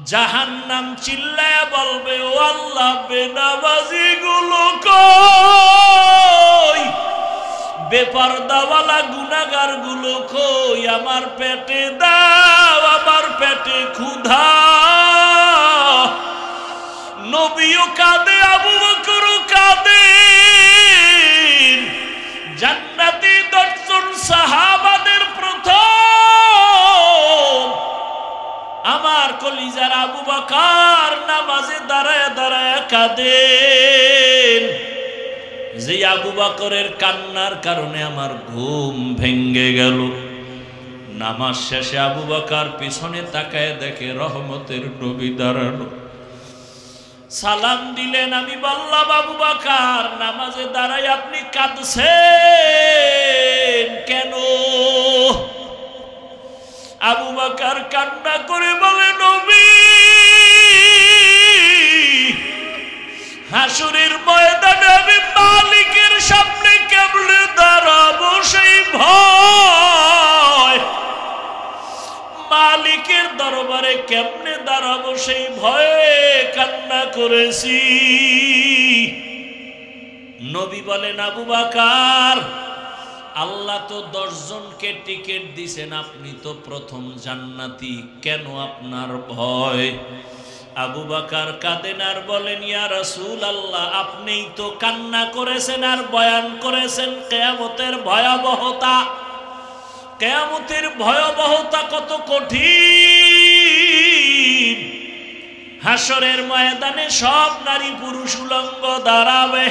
জাহান্নাম চিল্লায়া বলবে, ও আল্লাহ বেনামাজি গুলো কই, বেপরদাওয়ালা গুনাহগার গুলো কই, আমার পেটে দাও, আমার পেটে ক্ষুধা। নবীও কাঁদে, আবু বকরও কাঁদে, জান্নাতি 10 জন সাহাবাদের প্রথম আমার কলিজার আবু বকর নামাজে দাঁড়ায় দাঁড়ায় কাঁদেন। যে আবু বকরের কান্নার কারণে আমার ঘুম ভেঙ্গে গেল। নামাজ শেষে আবু বকর পিছনে তাকায় দেখে রহমতের নবী দাঁড়ানো। সালাম দিলেন, আমি বললাম আবু বকর নামাজে দাঁড়াই আপনি কাঁদছেন কেন? আবু বকর কান্না করে বলে, নবী হাসরের ময়দানে আমি মালিকের সামনে কেমনে দাঁড়াবো সেই ভয়, মালিকের দরবারে কেমনে দাঁড়াবো সেই ভয়ে কান্না করেছি। নবী বলেন, আবু বকর আল্লাহ তো 10 জনকে টিকিট দিছেন, আপনি তো প্রথম জান্নাতি, কেন আপনার ভয়? আবু বকর কাঁদেন আর বলেন, ইয়া রাসূলুল্লাহ আপনিই তো কান্না করেছেন আর বয়ান করেছেন কিয়ামতের ভয়াবহতা। কিয়ামতের ভয়াবহতা কত কঠিন। হাসরের ময়দানে সব নারী পুরুষ উলঙ্গ দাঁড়াবে,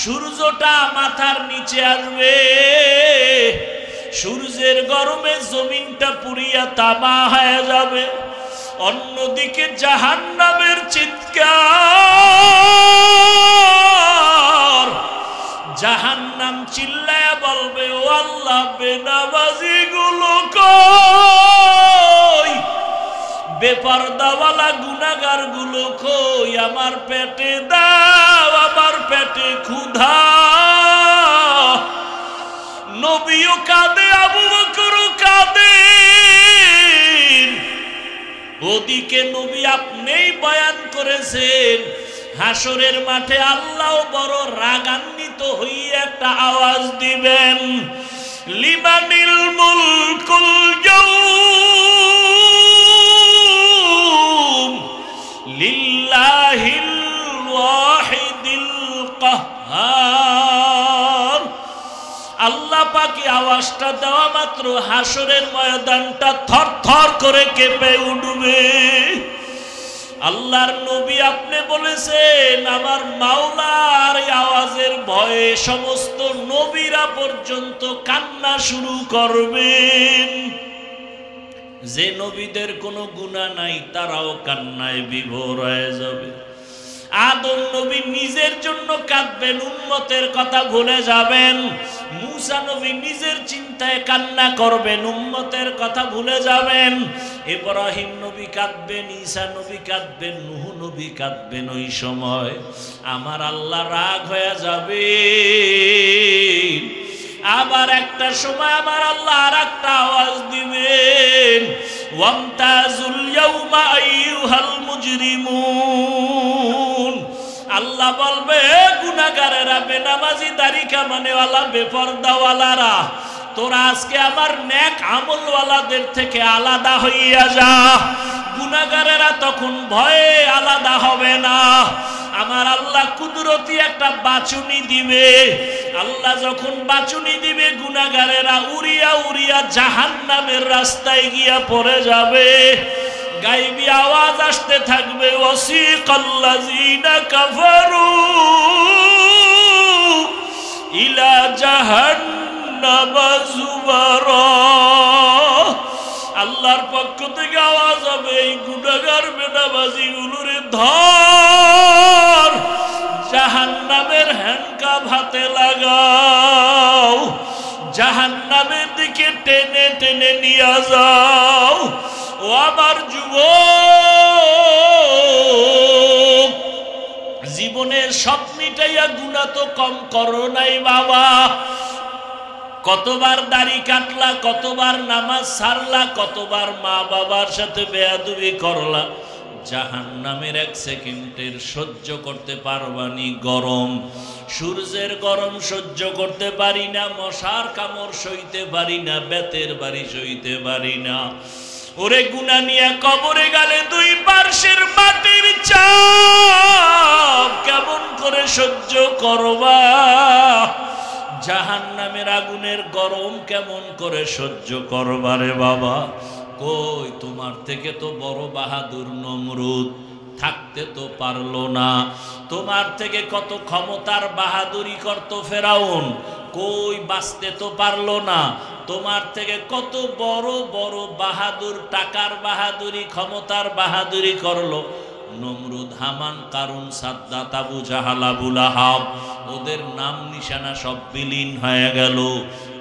সূর্যটা মাথার নিচে আসবে, সূর্যের গরমে জমিনটা পুড়িয়া তামা হয়ে যাবে। অন্যদিকে জাহান্নামের চিৎকার, জাহান্নাম চিল্লায়া বলবে, ও আল্লাহ বেনামাজি গুলো কই, বেপরদাওয়ালা গুনাহগার গুলো কই, আমার পেটে দাও, আমার পেটে ক্ষুধা। নবীও কাঁদে, আবু বকরও কাঁদে। ওদিকে নবী আপনিই বয়ান করেছেন, হাসরের মাঠে আল্লাহ বড় রাগান্বিত হয়ে একটা আওয়াজ দিবেন, লিমানিল মুলকুল ইয়াউম লিল্লাহিল ওয়াহিদিল কাহ্হার। আল্লাহ পাকি আওয়াজটা দেওয়া মাত্র হাসরের ময়দানটা থরথর করে কেঁপে উঠবে। আল্লাহর নবী আপনি বলেছেন, আমার মাওলার আওয়াজের ভয়ে সমস্ত নবীরা পর্যন্ত কান্না শুরু করবেন। যে নবীদের কোনো গুনাহ নাই তারাও কান্নায় বিভোর হয়ে যাবে। আদম নবী নিজের জন্য কাঁদবেন, উম্মতের কথা ভুলে যাবেন। মূসা নবী নিজের চিন্তায় কান্না করবেন, উম্মতের কথা ভুলে যাবেন। ইব্রাহিম নবী কাঁদবেন, ঈসা নবী কাঁদবেন, নূহ নবী কাঁদবেন। ওই সময় আমার আল্লাহ রাগ হয়ে যাবে। আবার একটা সময় আমার আল্লাহ আর একটা আওয়াজ দিবেন, ওয়ামতাজুল ইয়াউমা আইয়ুহাল মুজরিমুন। আল্লাহ বলবে, গুনাহগারেরা, বেনামাজি, দাড়ি কামানেওয়ালা, বেপরদাওয়ালারা, তোরা আজকে আমার নেক আমলওয়ালাদের থেকে আলাদা হইয়া যা। গুনাহগারেরা তখন ভয়ে আলাদা হবে না। আমার আল্লাহ কুদরতি একটা বাচুনি দিবে। আল্লাহ যখন বাচুনি দিবে, গুনাহগারেরা উড়িয়া উড়িয়া জাহান্নামের রাস্তায় গিয়া পড়ে যাবে। গায়বী আওয়াজ আসতে থাকবে, ওয়াসিকাল্লাযীনা কাফারু ইলা জাহান্নাম যুমারা। আল্লাহর পক্ষ থেকে আওয়াজ হবে, এই গুনাহগার বেনামাজি গুলোরে ধর, জাহান্নামের হ্যান্ডকাপ হাতে লাগাও, জাহান্নামের দিকে টেনে টেনে নিয়ে যাও। ও আমার যুবক, জীবনের সব মিটাইয়া গুনাহ তো কম করো নাই বাবা। কতবার দাড়ি কাটলা, কতবার নামাজ ছাড়লা, কতবার মা বাবার সাথে বেয়াদবি করলা, জাহান্নামের 1 সেকেন্ডের সহ্য করতে পারবানি গরম, সূর্যের গরম সহ্য করতে পারি না, মশার কামড় সইতে পারি না, বেতের বাড়ি সইতে পারি না। ওরে গুনাহ নিয়ে কবরে গেলে 2 পার্শ্বের মাটির চাপ কেমন করে সহ্য করবা? জাহান্নামের আগুনের গরম কেমন করে সহ্য করবা রে বাবা? কই তোমার থেকে তো বড় বাহাদুর নমরুদ থাকতে তো পারলো না, তোমার থেকে কত ক্ষমতার বাহাদুরি করত ফেরাউন, কই বাঁচতে তো পারলো না। তোমার থেকে কত বড় বড় বাহাদুর, টাকার বাহাদুরি, ক্ষমতার বাহাদুরি করলো নমরুদ, হামান, কারুন, সাদ্দাত, আবু জাহাল, আবু লাহাব। ওদের নাম নিশানা সব বিলীন হয়ে গেল।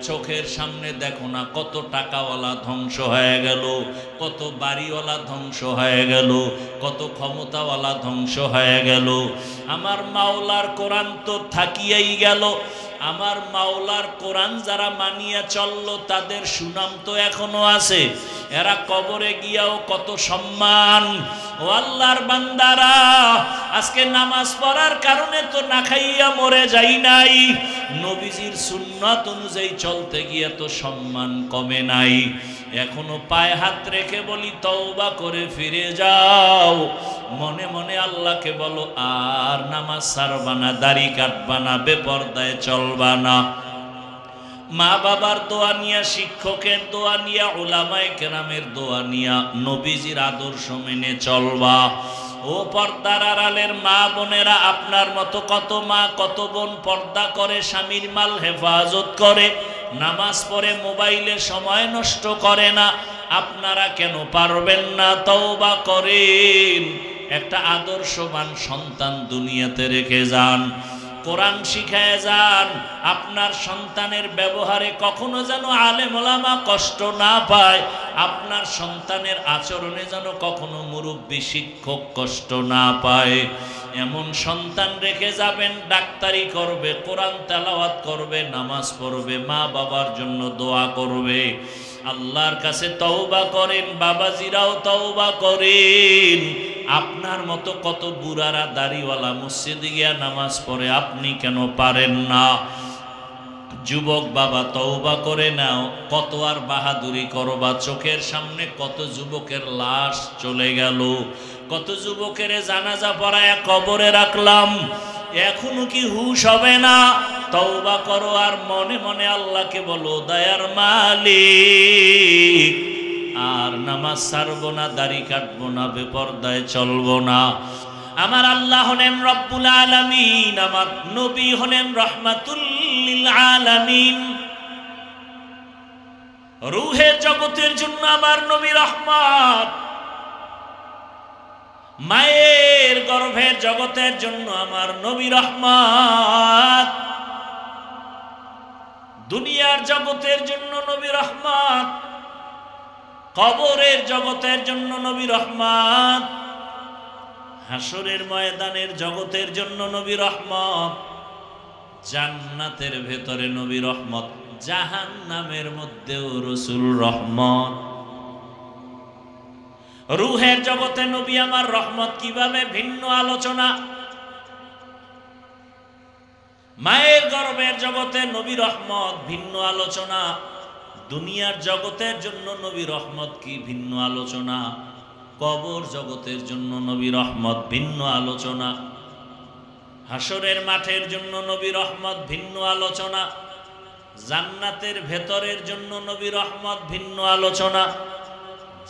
চোখের সামনে দেখো না কত টাকাওয়ালা ধ্বংস হয়ে গেল, কত বাড়িওয়ালা ধ্বংস হয়ে গেল, কত ক্ষমতাওয়ালা ধ্বংস হয়ে গেল। আমার মাওলার কোরআন তো থাকিয়াই গেল। আমার মাওলার কোরআন যারা মানিয়া চললো তাদের সুনাম তো এখনো আছে। এরা কবরে গিয়াও কত সম্মান। ও আল্লাহর বান্দারা, আজকে নামাজ পড়ার কারণে তো না খাইয়া মরে যাই নাই, নবীজির সুন্নাত অনুযায়ী চলতে গিয়ে তো সম্মান কমে নাই। এখনো পায়ে হাত রেখে বলি তওবা করে ফিরে যাও। মনে মনে আল্লাহকে বলো আর নামাজ ছাড়বা না, দাড়ি কাটবা না, বেপরদায় চলবা না। মা বাবার দোয়া নিয়া, শিক্ষকের দোয়া নিয়া, উলামায়ে কেরামের দোয়া নিয়া নবীজির আদর্শ মেনে চলবা। ও পর্দার আড়ালের মা বোনেরা, আপনার মতো কত মা কত বোন পর্দা করে, স্বামীর মাল হেফাজত করে, নামাজ পড়ে, মোবাইলে সময় নষ্ট করে না। আপনারা কেন পারবেন না? তওবা করেন, একটা আদর্শবান সন্তান দুনিয়াতে রেখে যান, কোরআন শিখায় যান। আপনার সন্তানের ব্যবহারে কখনো যেন আলেম ওলামা কষ্ট না পায়, আপনার সন্তানের আচরণে যেন কখনো মুরব্বী শিক্ষক কষ্ট না পায়। এমন সন্তান রেখে যাবেন, ডাক্তারি করবে, কোরআন তেলাওয়াত করবে, নামাজ পড়বে, মা বাবার জন্য দোয়া করবে। আল্লাহর কাছে তওবা করেন, বাবাজিরাও তওবা করেন। আপনার মতো কত বুড়ারা দাড়িওয়ালা মসজিদে গিয়া নামাজ পড়ে, আপনি কেন পারেন না? যুবক বাবা তওবা করে নাও, কত আর বাহাদুরি করবা? চোখের সামনে কত যুবকের লাশ চলে গেল, কত যুবকের জানাজা পড়ায় কবরে রাখলাম, এখনো কি হুশ হবে না? তওবা করো আর মনে মনে আল্লাহকে বলো, দয়ার মালিক আর নামাজ ছাড়বো না, দাড়ি কাটবো না, বেপরদায় চলবো না। আমার আল্লাহ হলেন রব্বুল আলামিন, আমার নবী হলেন রাহমাতুল লিল আলামিন। রূহের জগতের জন্য আমার নবী রহমত, মায়ের গর্ভের জগতের জন্য আমার নবী রহমত, দুনিয়ার জগতের জন্য নবী রহমত, কবরের জগতের জন্য নবী রহমত, হাসরের ময়দানের জগতের জন্য নবী রহমত, জান্নাতের ভেতরে নবী রহমত, জাহান্নামের মধ্যেও রাসূল রহমত। রূহের জগতে নবী আমার রহমত কিভাবে ভিন্ন আলোচনা। মায়ের গর্ভের জগতে নবী রহমত ভিন্ন আলোচনা, দুনিয়ার জগতের জন্য নবী রহমত কি ভিন্ন আলোচনা, কবর জগতের জন্য নবী রহমত ভিন্ন আলোচনা, হাসরের মাঠের জন্য নবী রহমত ভিন্ন আলোচনা, জান্নাতের ভেতরের জন্য নবী রহমত ভিন্ন আলোচনা,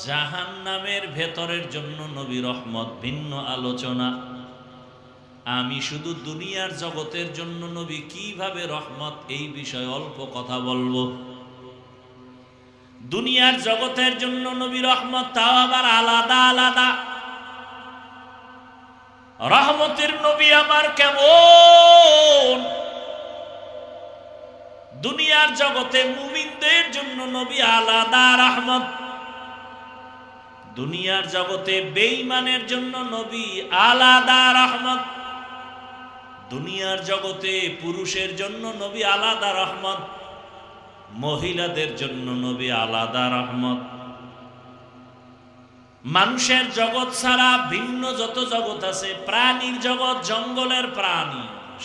জাহান্নামের ভেতরের জন্য নবী রহমত ভিন্ন আলোচনা। আমি শুধু দুনিয়ার জগতের জন্য নবী কিভাবে রহমত এই বিষয়ে অল্প কথা বলবো। দুনিয়ার জগতের জন্য নবী রহমত, তাও আবার আলাদা আলাদা। রহমতের নবী আমার কেমন? দুনিয়ার জগতে মুমিনদের জন্য নবী আলাদা রহমত, দুনিয়ার জগতে বেঈমানের জন্য নবী আলাদা রহমত, দুনিয়ার জগতে পুরুষের জন্য নবী আলাদা রহমত, মহিলাদের জন্য নবী আলাদা রহমত। মানুষের জগৎ ছাড়া ভিন্ন যত জগৎ আছে, প্রাণীর জগৎ, জঙ্গলের প্রাণী,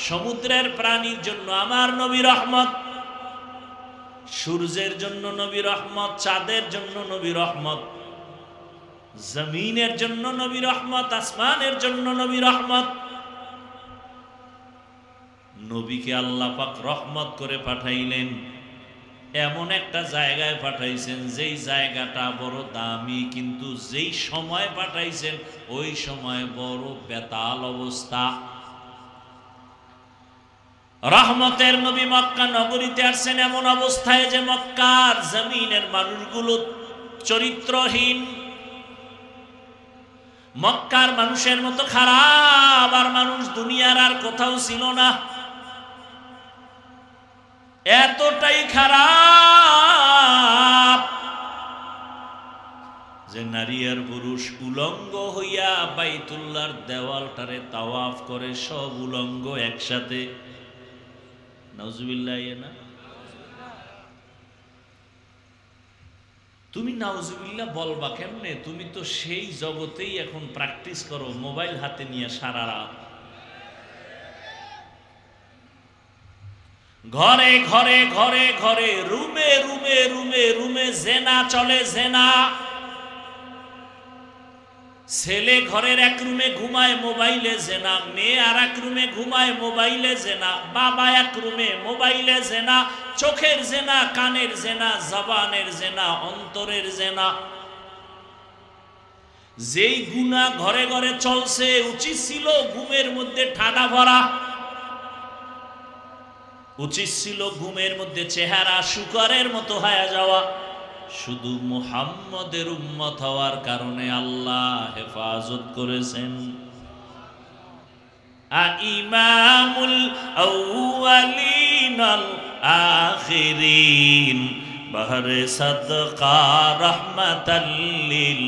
সমুদ্রের প্রাণীর জন্য আমার নবী রহমত, সূর্যের জন্য নবী রহমত, চাঁদের জন্য নবী রহমত, জমিনের জন্য নবী রহমত, আসমানের জন্য নবী রহমত। নবীকে আল্লাহ পাক রহমত করে পাঠাইলেন, এমন একটা জায়গায় পাঠাইছেন যেই জায়গাটা বড় দামি, কিন্তু যেই সময় পাঠাইছেন ওই সময় বড় বেতাল অবস্থা। রহমতের নবী মক্কা নগরীতে আসছেন এমন অবস্থায় যে মক্কার জমিনের মানুষগুলো চরিত্রহীন, মক্কার মানুষের মতো খারাপ আর মানুষ দুনিয়ার আর কোথাও ছিল না। এতটাই খারাপ যে নারী আর পুরুষ উলঙ্গ হইয়া বাইতুল্লাহর দেওয়ালটারে তাওয়াফ করে, সব উলঙ্গ একসাথে। নাউজুবিল্লাহ। না তুমি নাউজুবিল্লাহ বলবা কেমনে? তুমি তো সেই জগতেই এখন প্র্যাকটিস করো, মোবাইল হাতে নিয়ে সারা রাত। ঘরে ঘরে ঘরে ঘরে, রুমে রুমে রুমে রুমে জেনা চলে, জেনা। ছেলে ঘরের এক রুমে ঘুমায়, মোবাইলে জেনা। মেয়ে আর এক রুমে ঘুমায়, মোবাইলে জেনা। বাবা এক রুমে, মোবাইলে জেনা। চোখের জেনা, কানের জেনা, জবানের জেনা, অন্তরের জেনা। যেই গুনাহ ঘরে ঘরে চলছে, উচিত ছিল ঘুমের মধ্যে ঠাডা ভরা, উচিত ছিল ঘুমের মধ্যে চেহারা শুকরের মতো হয়ে যাওয়া। শুধু মুহাম্মদের উম্মত হওয়ার কারণে আল্লাহ হেফাজত করেছেন। ইমামুল আউয়ালিন আল আখিরিন, বহরে সাদকা রাহমাতাল লিল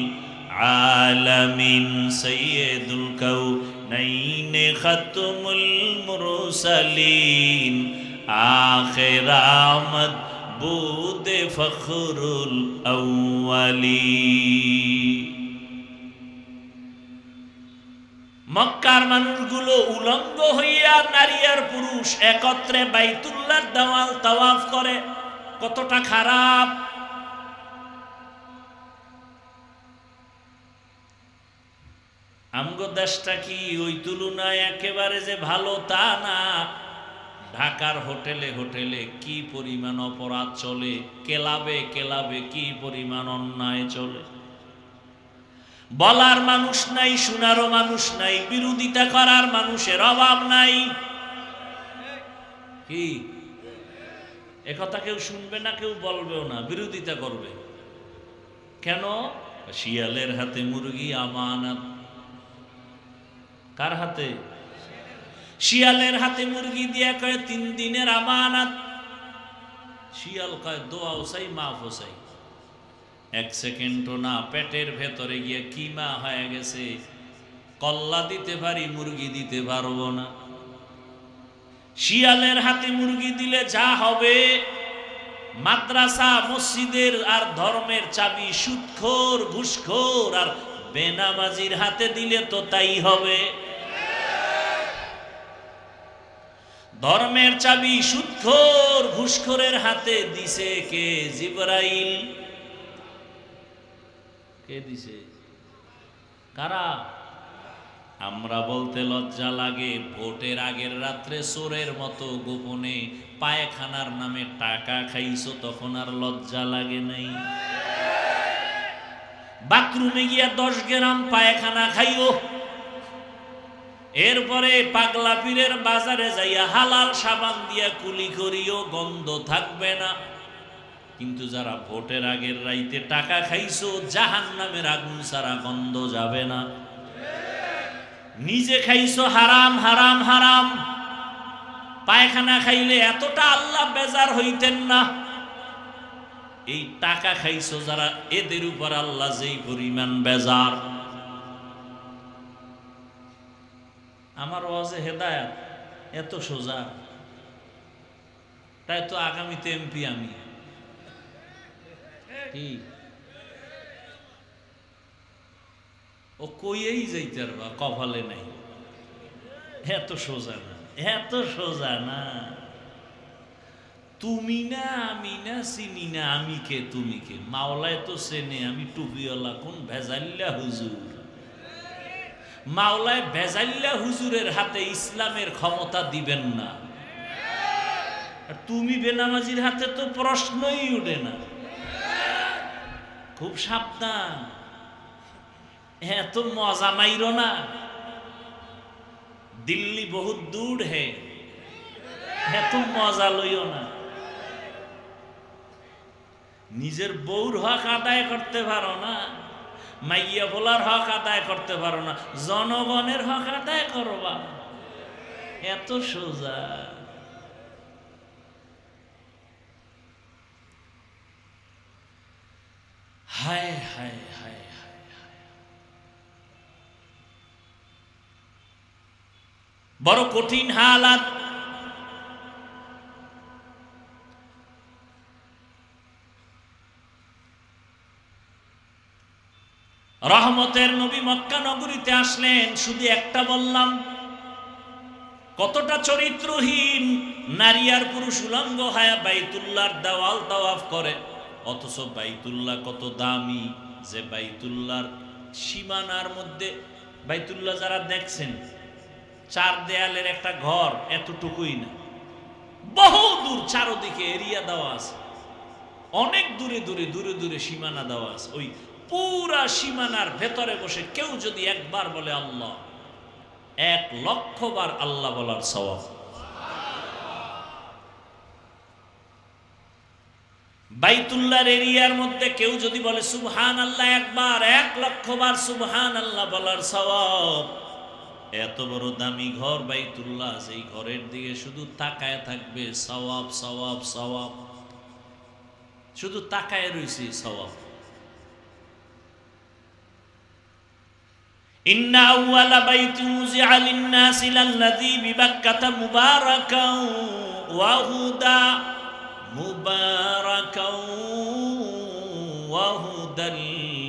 আলামিন, সাইয়্যিদুল কাউনাইন খাতমুল মুরসালিন, আখির আমদ বুদে ফখরুল আউয়ালিন। মক্কার মানুষগুলো উলঙ্গ হইয়া নারী আর পুরুষ একত্রে বাইতুল্লাহর দেওয়াল তাওয়াফ করে। কতটা খারাপ! আমগো দেশটা কি ওই তুলনায় একেবারে যে ভালো তা না। ঢাকার হোটেলে হোটেলে কি পরিমাণ অপরাধ চলে, ক্লাবে ক্লাবে কি পরিমাণ অন্যায় চলে। বলার মানুষ নাই, শোনারও মানুষ নাই, বিরোধিতা করার মানুষের অভাব নাই। কি একথা কেউ শুনবে না, কেউ বলবেও না, বিরোধিতা করবে। কেন? শিয়ালের হাতে মুরগি আমানত। কার হাতে? শিয়ালের হাতে মুরগি দিয়া কয় 3 দিনের আমানত। শিয়াল কয় দোয়াও চাই, মাফও চাই। 1 সেকেন্ডও না, পেটের ভেতরে গিয়ে কিমা হয়ে গেছে। কল্লা দিতে পারি, মুরগি দিতে পারবো না। শিয়ালের হাতে মুরগি দিলে যা হবে, মাদ্রাসা মসজিদের আর ধর্মের চাবি সুদখোর, ঘুষখোর আর বেনামাজির হাতে দিলে তো তাই হবে। ধর্মের চাবি সুদখোর, ঘুষখোরের হাতে দিছে কে? জিবরাইল। কে দিছে? কারা? আমরা বলতে লজ্জা লাগে, ভোটের আগের রাত্রে চোরের মতো গোপনে পায়খানার নামে টাকা খাইছো, তখন আর লজ্জা লাগে নাই? বাথরুমে গিয়া 10 গ্রাম পায়খানা খাইও, এরপরে পাগলা পীরের বাজারে যাইয়া হালাল সাবান দিয়া কুলি করিও, গন্ধ থাকবে না। কিন্তু যারা ভোটের আগের রাইতে টাকা খাইছো, জাহান্নামের আগুন ছাড়া গন্ধ যাবে না। নিজে খাইছো হারাম হারাম হারাম। পায়খানা খাইলে এতটা আল্লাহ বেজার হইতেন না। এই টাকা খাইছো যারা, এদের উপর আল্লাহ যেই পরিমাণ বেজার। আমার ওয়াজে হেদায়েত এত সোজা, তাই তো আগামীতে এমপি আমি। কি ও কইয়েই যাইতে পারবা, কপালে নাই। এত সোজা না, এত সোজা না। তুমি না আমি না, চিনি না আমি কে তুমি কে, মাওলায় তো চেনে আমি টুপিওয়ালা কোন ভেজাল্লা হুজুর। মাওলায় ভেজাল্লা হুজুরের হাতে ইসলামের ক্ষমতা দিবেন না, আর তুমি বেনামাজির হাতে তো প্রশ্নই উঠে না। খুব সাবধান, এত মজা মাইরো না। দিল্লি বহুত দূর হে, এত মজা লইও না। নিজের বউর হক আদায় করতে পারো না, মাইয়া বলার হক আদায় করতে পারো না, জনগণের হক আদায় করবা। এত সোজা। হায় হায় হায় হায়, বড় কঠিন হালাত। রহমতের নবী মক্কা নগরীতে আসলেন, শুধু একটা বললাম, কতটা চরিত্রহীন নারী আর পুরুষ উলঙ্গ হায়া বাইতুল্লাহর দেওয়াল তাওয়াফ করে। অথচ বাইতুল্লাহ কত দামি, যে বাইতুল্লাহর সীমানার মধ্যে, বাইতুল্লাহ যারা দেখছেন চার দেয়ালের একটা ঘর এতটুকুই না, বহু দূর চারদিকে এরিয়া দেওয়া আছে, অনেক দূরে দূরে দূরে দূরে সীমানা দেওয়া আছে। ওই পুরা সীমানার ভেতরে বসে কেউ যদি একবার বলে আল্লাহ, 1,00,000 বার আল্লাহ বলার সওয়াব। বাইতুল্লাহর এরিয়ার মধ্যে কেউ যদি বলে সুবহানাল্লাহ একবার, 1,00,000 বার সুবহানাল্লাহ বলার সওয়াব। এত বড় দামি ঘর বাইতুল্লাহ, সেই ঘরের দিকে শুধু তাকায় থাকবে সওয়াব সওয়াব সওয়াব, শুধু তাকায় রইছে সওয়াব। ইন্না আউওয়ালা বাইতিন উযিআ লিন-নাসি লাল্লাযী বিবাক্কাতা মুবারাকান ওয়া হুদা, মুবারাকান ওয়া হুদাল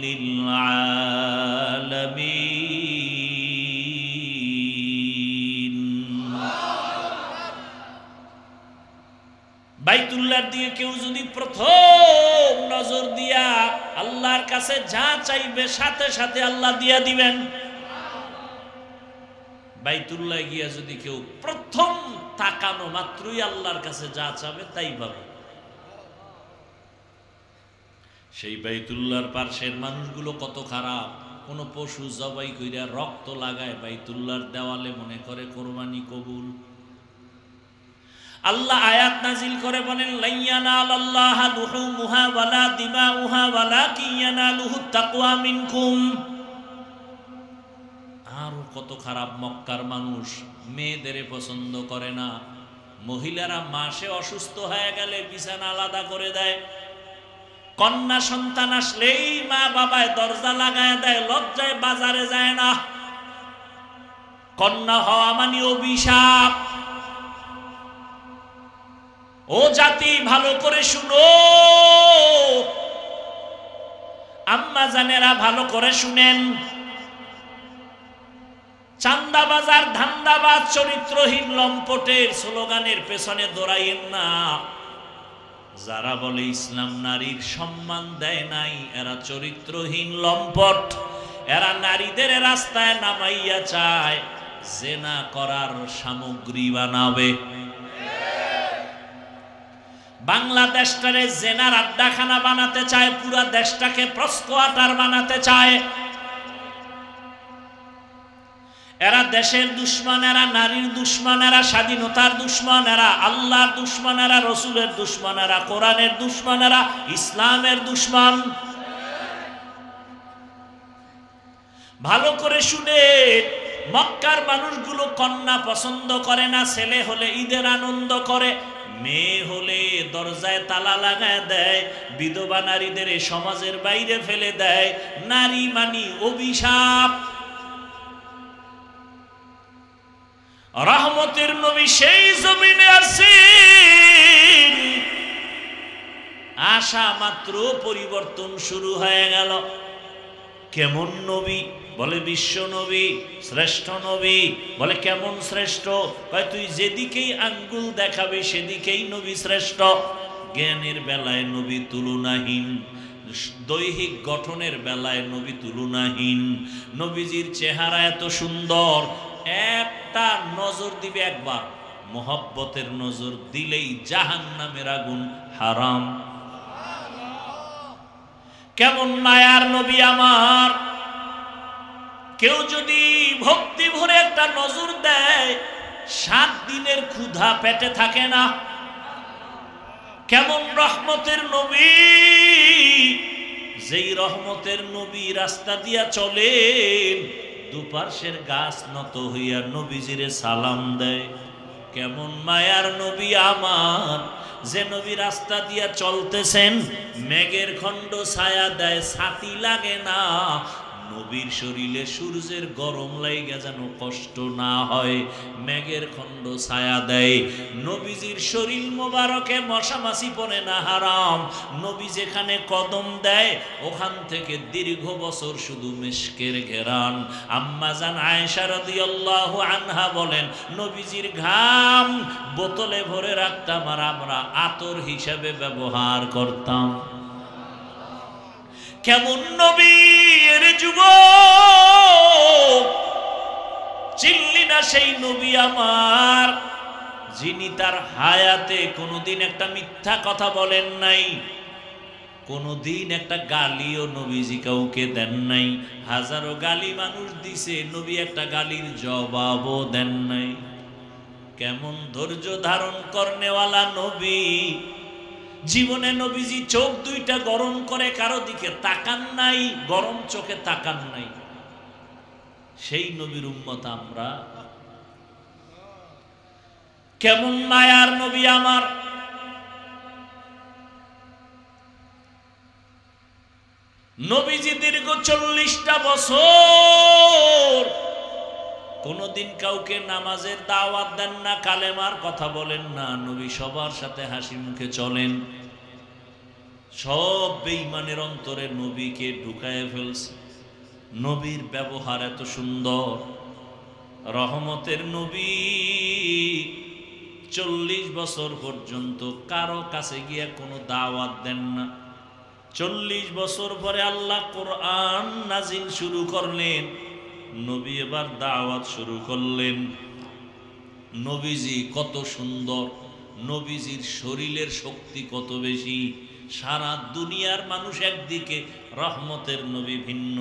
লিল আলামিন। বাইতুল্লাহর দিকে কেউ যদি প্রথম নজর দিয়া আল্লাহর কাছে যা চাইবে সাথে সাথে আল্লাহ দিয়া দিবেন। বাইতুল্লাহ গিয়া যদি কেউ প্রথম তাকানো মাত্রই আল্লাহর কাছে যা চাবে তাই পাবে। সেই বাইতুল্লাহর পাশের মানুষগুলো কত খারাপ, কোন পশু জবাই কইরা রক্ত লাগায় বাইতুল্লাহর দেওয়ালে, মনে করে কোরবানি কবুল। আল্লাহ আয়াত নাজিল করে বলেন, লাইয়ানালাল্লাহা লুহুমুহা ওয়ালা দিমাউহা ওয়ালাকিন ইয়ানালুহুত তাকওয়া মিনকুম। আর কত খারাপ, মক্কার মানুষ মেয়েদের পছন্দ করে না, মহিলারা মাসে অসুস্থ হয়ে গেলে বিছানা আলাদা করে দেয়, কন্যা সন্তান আসলেই মা বাবায় দরজা লাগায় দেয়, লজ্জায় বাজারে যায় না। কন্যা হওয়া মানে অভিশাপ। ও জাতি ভালো করে শুনো, আম্মা জানেরা ভালো করে শুনেন, চান্দাবাজার ধান্দাবাজ চরিত্রহীন লম্পটের স্লোগানের পেছনে দৌড়াইয়েন না। যারা বলে ইসলাম নারীর সম্মান দেয় নাই, এরা চরিত্রহীন লম্পট। এরা নারীদের রাস্তায় নামাইয়া চায় জেনা করার সামগ্রী বানাবে। বাংলাদেশটারে জেনার আড্ডাখানা বানাতে চায়, পুরা দেশটাকে প্রস্কোয়াটার বানাতে চায়। এরা দেশের দুশ্মন, এরা নারীর দুশ্মন, এরা স্বাধীনতার দুশ্মন, এরা আল্লাহর দুশ্মন, এরা রসুলের দুশ্মন, এরা কোরআনের দুশ্মন, এরা ইসলামের দুশ্মন। ভালো করে শুনে, মক্কার মানুষগুলো কন্যা পছন্দ করে না, ছেলে হলে ঈদের আনন্দ করে, মেয়ে হলে দরজায় তালা লাগায় দেয়, বিধবা নারীদের সমাজের বাইরে ফেলে দেয়। নারী মানি অভিশাপ। রহমতের নবী সেই জমিনে আসেন, আসা মাত্র পরিবর্তন শুরু হয়ে গেল। কেমন নবী? বলে বিশ্ব নবী, শ্রেষ্ঠ নবী। বলে কেমন শ্রেষ্ঠ? কয় তুই যেদিকেই আঙ্গুল দেখাবে সেদিকেই নবী শ্রেষ্ঠ। জ্ঞানের বেলায় নবী তুলনাহীন, দৈহিক গঠনের বেলায় নবী তুলনাহীন। নবীজির চেহারা এত সুন্দর, একটা নজর দিবে একবার, মোহব্বতের নজর দিলেই জাহান্নামের আগুন হারাম। কেমন মায়ার নবী আমার! কেউ যদি ভক্তি ভরে একটা নজর দেয়, 7 দিনের ক্ষুধা পেটে থাকে না। কেমন রহমতের নবী! যেই রহমতের নবী রাস্তা দিয়া চলেন, দুপার্শ্বের গাছ নত হইয়া নবীজিরে সালাম দেয়। কেমন মায়ার নবী আমার! যে নবী রাস্তা দিয়া চলতেছেন, মেঘের খণ্ড ছায়া দেয়, ছাতি লাগে না। নবীর শরীরে সূর্যের গরম লাইগা যেন কষ্ট না হয়, মেঘের খণ্ড ছায়া দেয়। নবীজির শরীর মোবারকে মশা মাছি পড়ে না, হারাম। নবী যেখানে কদম দেয়, ওখান থেকে দীর্ঘ বছর শুধু মিশকের ঘেরান। আম্মা জান আয়েশা রাদিয়াল্লাহু আনহা বলেন, নবীজির ঘাম বোতলে ভরে রাখতাম আর আমরা আতর হিসাবে ব্যবহার করতাম। কেমন নবী এর যুবক! চিনলি না সেই নবী আমার, যিনি তার হায়াতে কোনোদিন একটা মিথ্যা কথা বলেন নাই, কোনোদিন একটা গালিও নবীজি কাউকে দেন নাই। হাজারো গালি মানুষ দিছে, নবী একটা গালির জবাবও দেন নাই। কেমন ধৈর্য ধারণ করনেওয়ালা নবী! জীবনে নবীজি চোখ দুইটা গরম করে কারো দিকে তাকান নাই, গরম চোখে তাকান নাই। সেই নবীর উম্মত আমরা। কেমন মায়ার নবী আমার! নবীজি দীর্ঘ 40টা বছর কোনদিন কাউকে নামাজের দাওয়াত দেন না, কালেমার কথা বলেন না। নবী সবার সাথে হাসি মুখে চলেন। সব বেঈমানের অন্তরে নবীকে ঢুকায় ফেলছে। নবীর ব্যবহার এত সুন্দর, রহমতের নবী। 40 বছর পর্যন্ত কারো কাছে গিয়ে কোনো দাওয়াত দেন না। 40 বছর পরে আল্লাহ কোরআন নাজিল শুরু করলেন, নবী এবার দাওয়াত শুরু করলেন। নবীজি কত সুন্দর, নবীজির শরীরের শক্তি কত বেশি। সারা দুনিয়ার মানুষ একদিকে, রহমতের নবী ভিন্ন।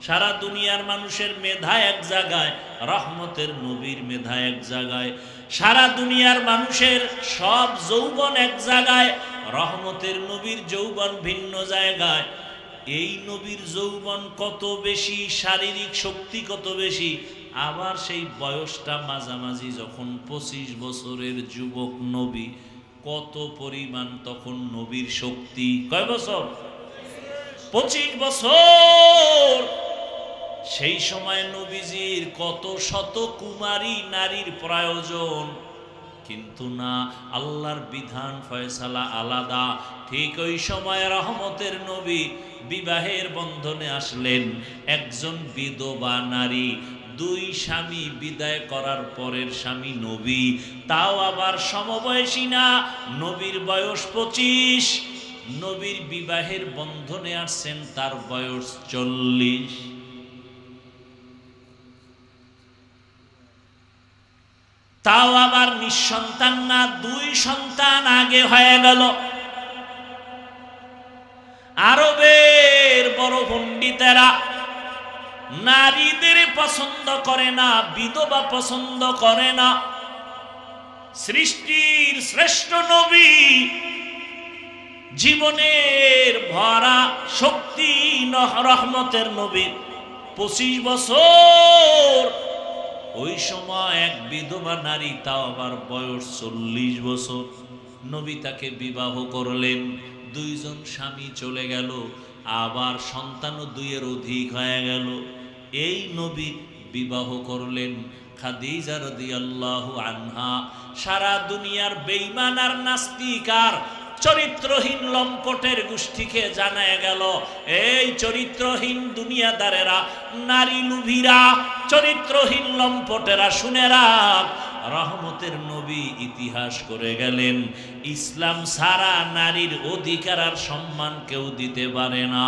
সারা দুনিয়ার মানুষের মেধা এক জায়গায়, রহমতের নবীর মেধা এক জায়গায়। সারা দুনিয়ার মানুষের সব যৌবন এক জায়গায়, রহমতের নবীর যৌবন ভিন্ন জায়গায়। এই নবীর যৌবন কত বেশি, শারীরিক শক্তি কত বেশি। আবার সেই বয়সটা মাঝামাঝি, যখন 25 বছরের যুবক নবী, কত পরিমাণ তখন নবীর শক্তি। কয় বছর? 25 বছর। সেই সময় নবীজির কত শত কুমারী নারীর প্রয়োজন, কিন্তু না, আল্লাহর বিধান ফয়সালা আলাদা। ঠিক ওই সময় রহমতের নবী বিবাহের বন্ধনে আসলেন। একজন বিধবা নারী, 2 স্বামী বিদায় করার পরের স্বামী নবী, তাও আবার সমবয়সী না, নবীর বয়স 25। নবীর বিবাহের বন্ধনে আসছেন, তার বয়স 40। তাও আবার নিঃসন্তান না, 2 সন্তান আগে হয়ে গেল। আরবের বড় পণ্ডিতেরা নারীদের পছন্দ করে না, বিধবা পছন্দ করে না। সৃষ্টির শ্রেষ্ঠ নবী, জীবনের ভরা শক্তি রহমতের নবী, 25 বছর। ওই সময় এক বিধবা নারী, তাও আবার বয়স 40 বছর। নবী তাকে বিবাহ করলেন। 2 জন স্বামী চলে গেল, আবার সন্তানও 2-এর অধিক হয়ে গেল। এই নবী বিবাহ করলেন খাদিজা রাদিয়াল্লাহু আনহা। সারা দুনিয়ার বেঈমান আর নাস্তিক আর চরিত্রহীন লম্পটের গোষ্ঠীকে জানায় গেল, এই চরিত্রহীন দুনিয়াদারেরা, নারী লুভিরা, চরিত্রহীন লম্পটেরা, শুনে রাখ, রহমতের নবী ইতিহাস করে গেলেন, ইসলাম ছাড়া নারীর অধিকার আর সম্মান কেউ দিতে পারে না।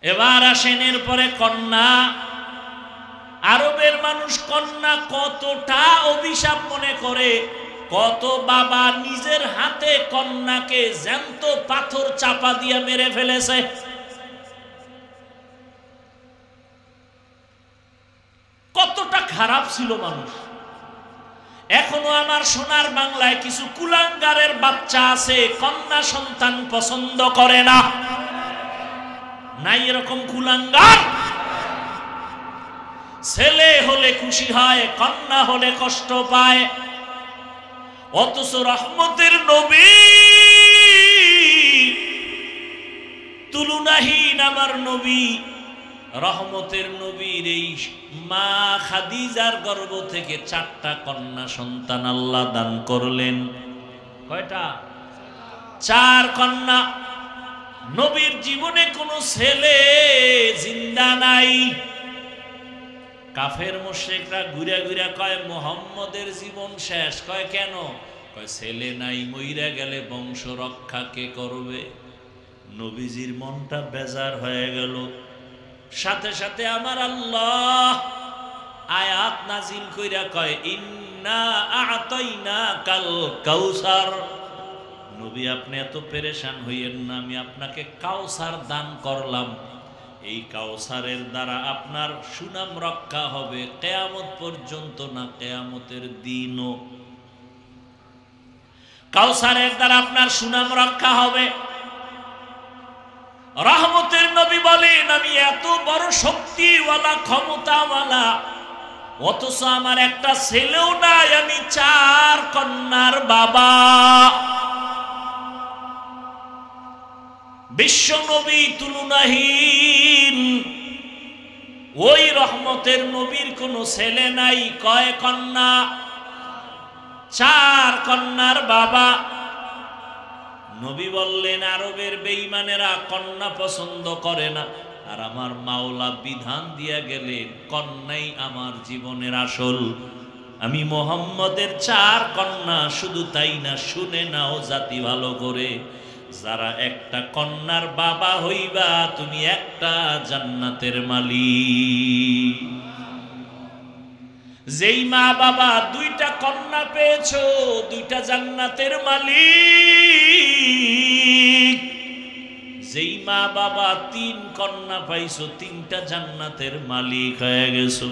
এবার আসেন এরপরে কন্যা। আরবের মানুষ কন্যা কতটা অভিশাপ মনে করে, কত বাবা নিজের হাতে কন্যাকে জ্যান্ত পাথর চাপা দিয়ে মেরে ফেলেছে। কতটা খারাপ ছিল মানুষ। এখনো আমার সোনার বাংলায় কিছু কুলাঙ্গারের বাচ্চা আছে, কন্যা সন্তান পছন্দ করে না। নাই এরকম কুলাঙ্গার? ছেলে হলে খুশি হয়, কন্যা হলে কষ্ট পায়। অথচ রহমতের নবী, তুলনাহীন আমার নবী, রহমতের নবীর এই মা খাদিজার গর্ভ থেকে 4টা কন্যা সন্তান আল্লাহ দান করলেন। কয়টা? 4 কন্যা। নবীর জীবনে কোনো ছেলে জিন্দা নাই। কাফের মুশরিকরা ঘুরে ঘুরে কয় মুহাম্মদের জীবন শেষ। কয় কেন? কয় ছেলে নাই, মইরা গেলে বংশ রক্ষা কে করবে? নবীজির মনটা বেজার হয়ে গেল। সাথে সাথে আমার আল্লাহ আয়াত নাজিল কইরা কয় ইন্না আ'তাইনাকাল কাউসার। নবী আপনি এত পেরেশান হইয়েন না, আমি আপনাকে কাউসার দান করলাম। এই কাউসারের দ্বারা আপনার সুনাম রক্ষা হবে কিয়ামত পর্যন্ত, না কিয়ামতের দিনও। কাউসারের দ্বারা আপনার সুনাম রক্ষা হবে। রহমতের নবী বলেন আমি এত বড় শক্তিওয়ালা, ক্ষমতাওয়ালা, অথচ আমার একটা ছেলেও নাই, আমি 4 কন্যার বাবা। বিশ্ব নবী তুলনাহীন, ওই রহমতের নবীর কোনো ছেলে নাই। কয় কন্যা? 4 কন্যার বাবা। নবী বললেন আরবের বেঈমানেরা কন্যা পছন্দ করে না, আর আমার মাওলা বিধান দিয়া গেলেন কন্যাই আমার জীবনের আসল। আমি মুহাম্মদের 4 কন্যা। শুধু তাই না, শুনে নাও জাতি ভালো করে, যারা একটা কন্যার বাবা হইবা তুমি একটা জান্নাতের মালিক। যেই মা বাবা 2টা কন্যা পেয়েছো, 2টা জান্নাতের মালিক। যেই মা বাবা 3 কন্যা পাইছো, 3টা জান্নাতের মালিক হয়ে গেছো।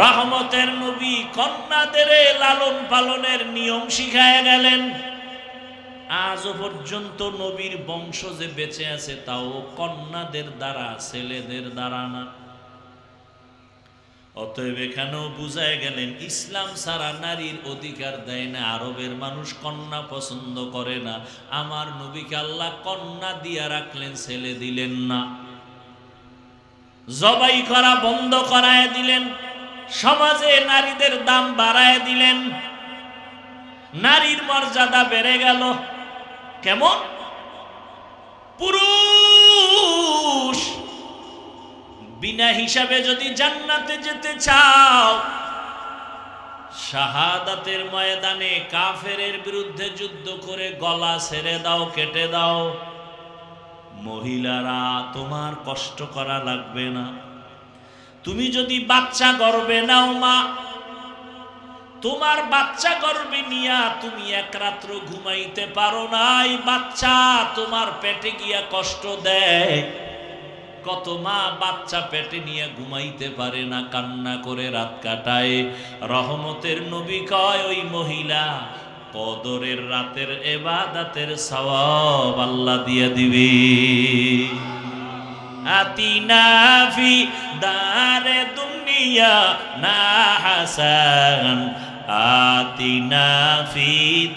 রহমতের নবী কন্যাদের লালন পালনের নিয়ম শিখায় গেলেন। আজও পর্যন্ত নবীর বংশ যে বেঁচে আছে তাও কন্যাদের দ্বারা, ছেলেদের দ্বারা না। অতএব এখানেও বুঝায় গেলেন ইসলাম ছাড়া নারীর অধিকার দেয় না। আরবের মানুষ কন্যা পছন্দ করে না, আমার নবীকে আল্লাহ কন্যা দিয়া রাখলেন, ছেলে দিলেন না। জবাই করা বন্ধ করায় দিলেন, সমাজে নারীদের দাম বাড়ায় দিলেন, নারীর মর্যাদা বেড়ে গেল। কেমন? পুরুষ বিনা হিসাবে যদি জান্নাতে যেতে চাও, শাহাদাতের ময়দানে কাফেরের বিরুদ্ধে যুদ্ধ করে গলা ছেড়ে দাও, কেটে দাও। মহিলারা তোমার কষ্ট করা লাগবে না। তুমি যদি বাচ্চা গর্ভে নাও মা, তোমার বাচ্চা গর্ভে নিয়া তুমি 1 রাত্র ঘুমাইতে পারো না, এই বাচ্চা তোমার পেটে গিয়া কষ্ট দেয়। কত মা বাচ্চা পেটে নিয়ে ঘুমাইতে পারে না, কান্না করে রাত কাটায়। রহমতের নবী কয় ওই মহিলা কদরের রাতের ইবাদতের সওয়াব আল্লাহ দিয়ে দিবে। আতিনা ফি দারে দুনিয়া না হাসান, আতিনা ফি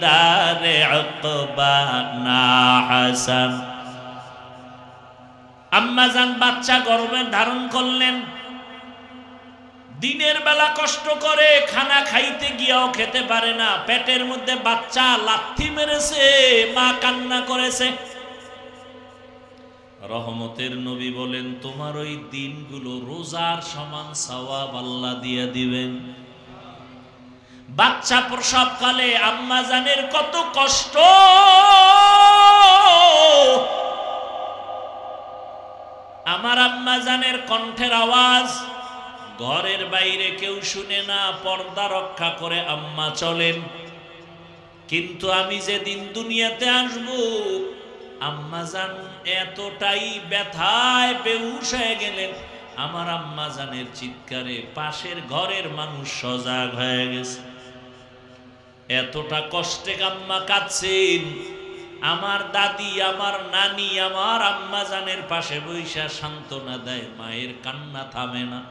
দারে উকবা না হাসান। আম্মাজান বাচ্চা গর্ভে ধারণ করলেন, দিনের বেলা কষ্ট করে খানা খাইতে গিয়াও খেতে পারে না, পেটের মধ্যে বাচ্চা লাথি মেরেছে, মা কান্না করেছে। রহমতের নবী বলেন তোমার ওই দিনগুলো রোজার সমান সওয়াব আল্লাহ দিয়ে দিবেন। বাচ্চা প্রসবকালে আম্মা জানের কত কষ্ট, আমার আম্মা জানের কণ্ঠের আওয়াজ ঘরের বাইরে কেউ শুনে না, পর্দা রক্ষা করে আম্মা চলেন। কিন্তু আমি যেদিন দুনিয়াতে আসব আম্মা জান এতটাই ব্যথায় বেহুশ হয়ে গেলেন, আমার আম্মা জানের চিৎকারে পাশের ঘরের মানুষ সজাগ হয়ে গেছে। এতটা কষ্টে আম্মা কাঁদছেন, আমার দাদি আমার নানি আমার আম্মা জানের পাশে বৈশা সান্ত্বনা দেয়, মায়ের কান্না থামে না।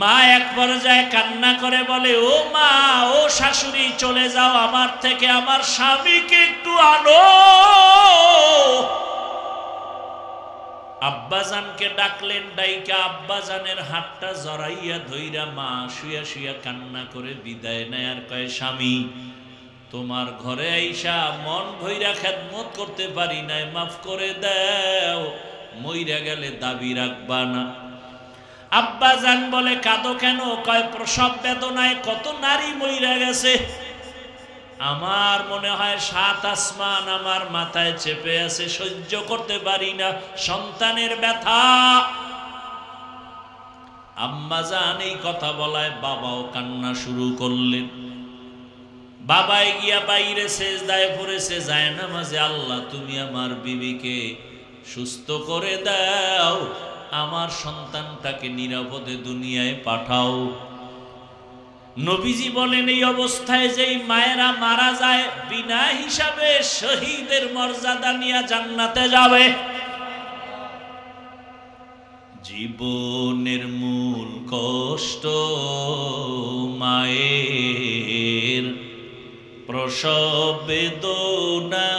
মা এক পর্যায়ে কান্না করে বলে, ও মা, ও শাশুড়ি, চলে যাও আমার থেকে, আমার স্বামীকে একটু আনো। আব্বাজানকে ডাকলেন, ডাইকা আব্বাজানের হাতটা জড়াইয়া ধইরা মা শুয়া শুয়া কান্না করে বিদায় নেয় আর কয়, স্বামী তোমার ঘরে আইসা মন ভইরা খেদমত করতে পারি নাই, মাফ করে দাও, মইরা গেলে দাবি রাখবা না। আব্বাজান বলে, কাঁদো কেন? কয়, প্রসব বেদনায় কত নারী মইরা গেছে, আমার মনে হয় 7 আসমান আমার মাথায় চেপে আছে, সহ্য করতে পারি না সন্তানের ব্যথা। আম্মাজান এই কথা বলায় বাবাও কান্না শুরু করলেন। বাবাই গিয়া বাইরে সেজদায় পড়েছে, যায় নামাজে, আল্লাহ তুমি আমার বিবিকে সুস্থ করে দাও, আমার সন্তানটাকে নিরাপদে দুনিয়ায় পাঠাও। নবীজি বলেন, এই অবস্থায় যেই মায়েরা মারা যায় বিনা হিসাবে শহীদের মর্যাদা নিয়ে জান্নাতে যাবে। জীবনের মূল কষ্ট মায়ের প্রসব বেদনা,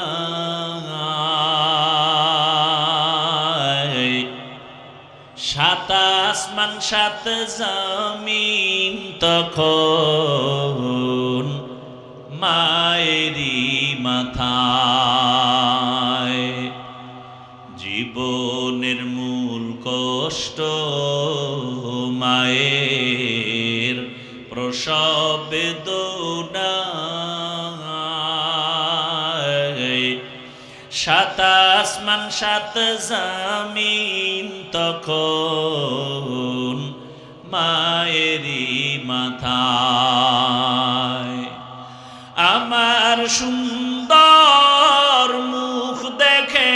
7 আসমান 7 জমিন তখন মায়েরই মাথায়। জীবনের মূল কষ্ট মায়ের প্রসব বেদনা, 7 আসমান 7 জমিন তখন মায়েরই মাথায়। আমার সুন্দর মুখ দেখে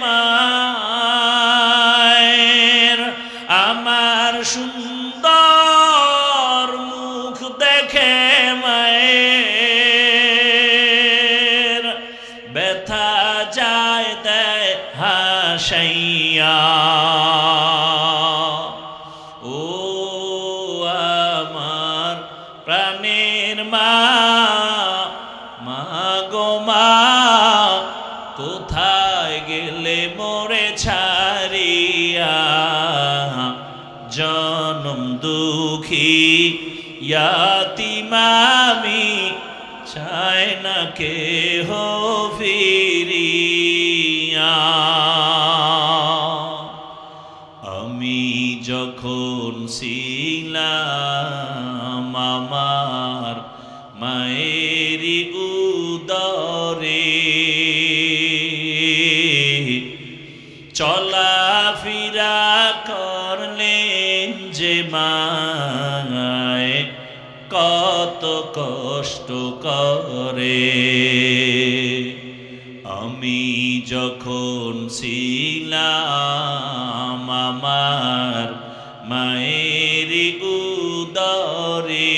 মায়ের, আমার সুন্দর মুখ দেখে মায়ের ব্যথা যায় দেয় হাসাইয়া। ও আমার প্রাণের মা, মা গো মা, কোথায় গেলে মোরে ছাড়িয়া, জনম দুঃখী ইয়াতীম আমি, চায় না কেহ ফিরিয়া। আমি যখন ছিলাম আমার মায়েরই উদরে, চলাফেরা করলেন যে মায় কত কষ্ট করে। আমি যখন ছিলাম আমার মায়েরই উদরে,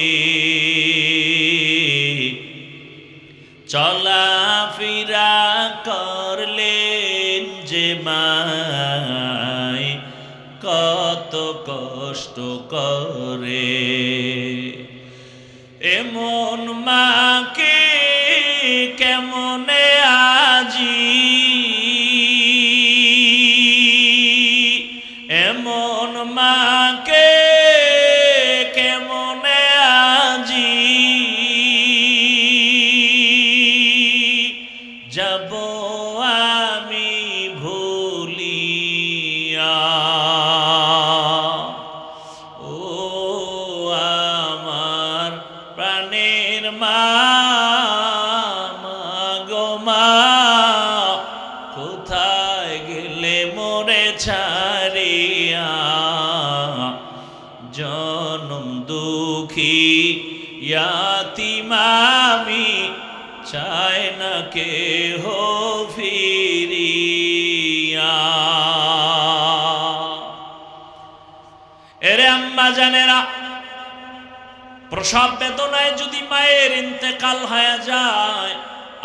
চলাফেরা করলেন যে মায় কত কষ্ট করে। এমন মাকে কেমনে আজি, এমন মাকে কোথায় গেলে মোরে ছাড়িয়া, জনম দুঃখী ইয়াতীম আমি, চায় না কেহ ফিরিয়া। এরে আম্মা জানেরা, প্রসব বেদনায় যদি মায়ের ইন্তেকাল হয়ে যায়,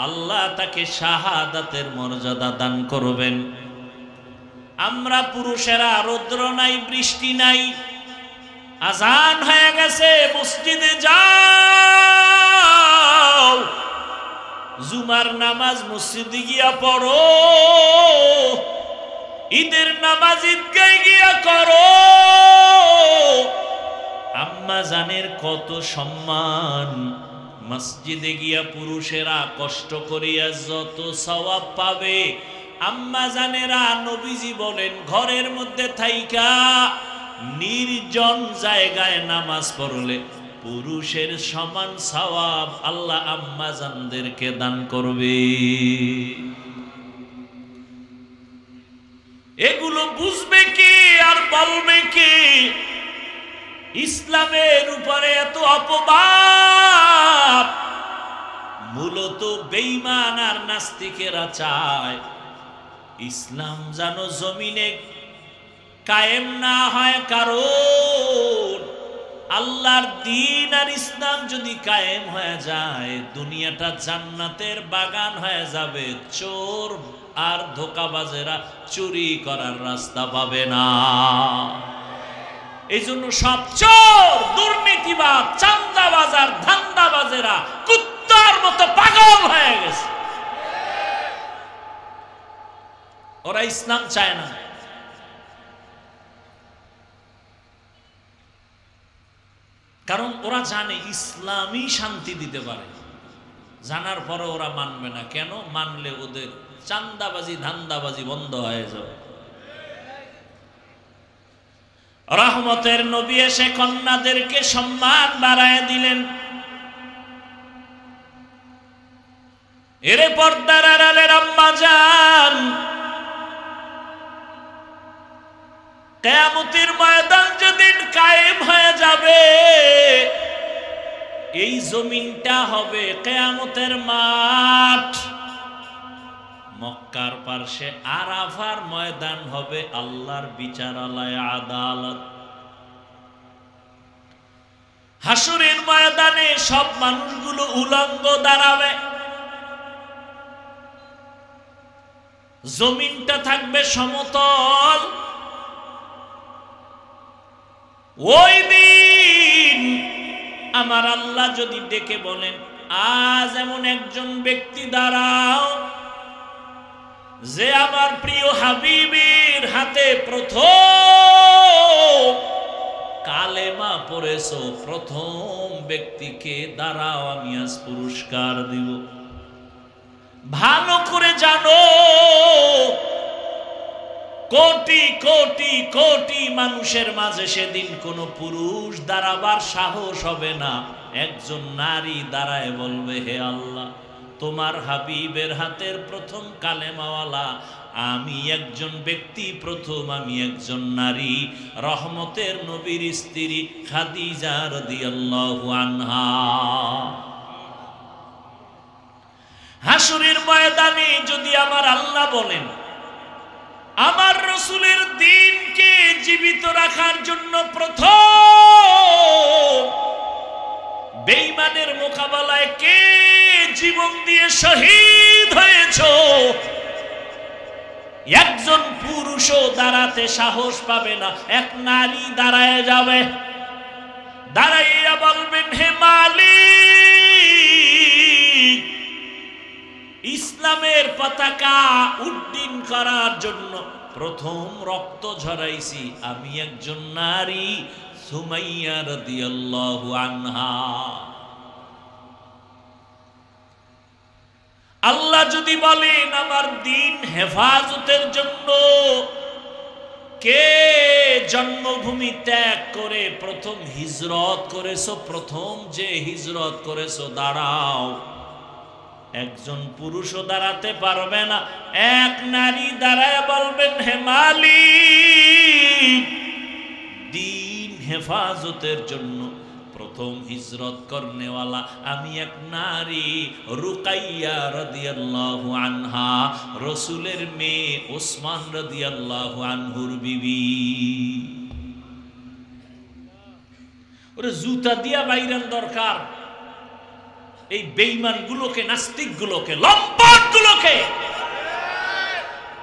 আল্লাহ তাকে শাহাদাতের মর্যাদা দান করবেন। আমরা পুরুষেরা রৌদ্র নাই, বৃষ্টি নাই, আজান হয়ে গেছে, মসজিদে যাও, জুমার নামাজ মসজিদে গিয়া পড়ো, ঈদের নামাজ ঈদগায় গিয়া করো। আম্মা জানের কত সম্মান, মসজিদে গিয়া পুরুষেরা কষ্ট করিয়া যত সওয়াব পাবে, আম্মা জানেরা নবীজি বলেন ঘরের মধ্যে থাইকা নির্জন জায়গায় নামাজ পড়লে পুরুষের সমান সওয়াব আল্লাহ আম্মা জানদেরকে দান করবে। এগুলো বুঝবে কি আর বলবে কি? ইসলামের উপরে এত অপবাদ মূলত বেঈমান আর নাস্তিকেরা চায় ইসলাম যেন জমিনে কায়েম না হয়, কারণ আল্লাহর দ্বীন আর ইসলাম যদি কায়েম হয়ে যায় দুনিয়াটা জান্নাতের বাগান হয়ে যাবে, চোর আর ধোঁকাবাজেরা চুরি করার রাস্তা পাবে না। এই জন্য সব চোর, দুর্নীতিবাজ, চাঁদাবাজ আর ধান্দাবাজেরা কুত্তার মতো পাগল হয়ে গেছে। ওরা ইসলাম চায় না। কারণ ওরা জানে ইসলামই শান্তি দিতে পারে, জানার পরে ওরা মানবে না। কেন? মানলে ওদের চাঁদাবাজি ধান্দাবাজি বন্ধ হয়ে যাবে। রহমতের নবী এসে কন্যাদেরকে সম্মান বাড়ায় দিলেন। এরে পর্দার আড়ালের আম্মা জান, কিয়ামতের ময়দান যেদিন কায়েম হয়ে যাবে, এই জমিনটা হবে কিয়ামতের মাঠ। মক্কার পার্শ্বে আরাফার ময়দান হবে আল্লাহর বিচারালয়, আদালত। হাসরের ময়দানে সব মানুষগুলো উলঙ্গ দাঁড়াবে, জমিনটা থাকবে সমতল। ওই দিন আমার আল্লাহ যদি ডেকে বলেন আজ এমন একজন ব্যক্তি দাঁড়াও যে আমার প্রিয় হাবিবের হাতে প্রথম কালেমা পড়েছো, প্রথম ব্যক্তিকে দাঁড়াও, আমি আজ পুরস্কার দিব। ভালো করে জানো কোটি কোটি কোটি মানুষের মাঝে সেদিন কোন পুরুষ দাঁড়াবার সাহস হবে না। একজন নারী দাঁড়ায় বলবে, হে আল্লাহ, তোমার হাবিবের হাতের প্রথম কালেমাওয়ালা আমি একজন ব্যক্তি, প্রথম আমি একজন নারী, রহমতের নবীর স্ত্রী খাদিজা রাদিয়াল্লাহু আনহা। হাসরের ময়দানে যদি আমার আল্লাহ বলেন আমার রাসূলের দ্বীনকে জীবিত রাখার জন্য প্রথম বেঈমানের মোকাবেলায় কে জীবন দিয়ে শহীদ হয়েছো, একজন পুরুষও দাঁড়াতে সাহস পাবে না, এক নারী দাঁড়ায় যাবে, দাঁড়াইয়া বলবেন, হে মালিক, ইসলামের পতাকা উড্ডীন করার জন্য প্রথম রক্ত ঝরাইছি আমি একজন নারী, সুমাইয়া রাদিয়াল্লাহু আনহা। আল্লাহ যদি বলেন আমার দ্বীন হেফাজতের জন্য কে জন্মভূমি ত্যাগ করে প্রথম হিজরত করেছো, প্রথম যে হিজরত করেছো দাঁড়াও, একজন পুরুষও দাঁড়াতে পারবে না। এক নারী দাঁড়ায় বলবেন, হে মালিক, দিন হেফাজতের জন্য প্রথম হিজরত করনেওয়ালা আমি এক নারী, রুকাইয়া রাদিয়াল্লাহু আনহা, রাসূলের মেয়ে, ওসমান রাদিয়াল্লাহু আনহুর বিবি। ওরে জুতা দিয়া বাইরান দরকার এই বেঈমান গুলোকে, নাস্তিক গুলোকে, লম্পট গুলোকে,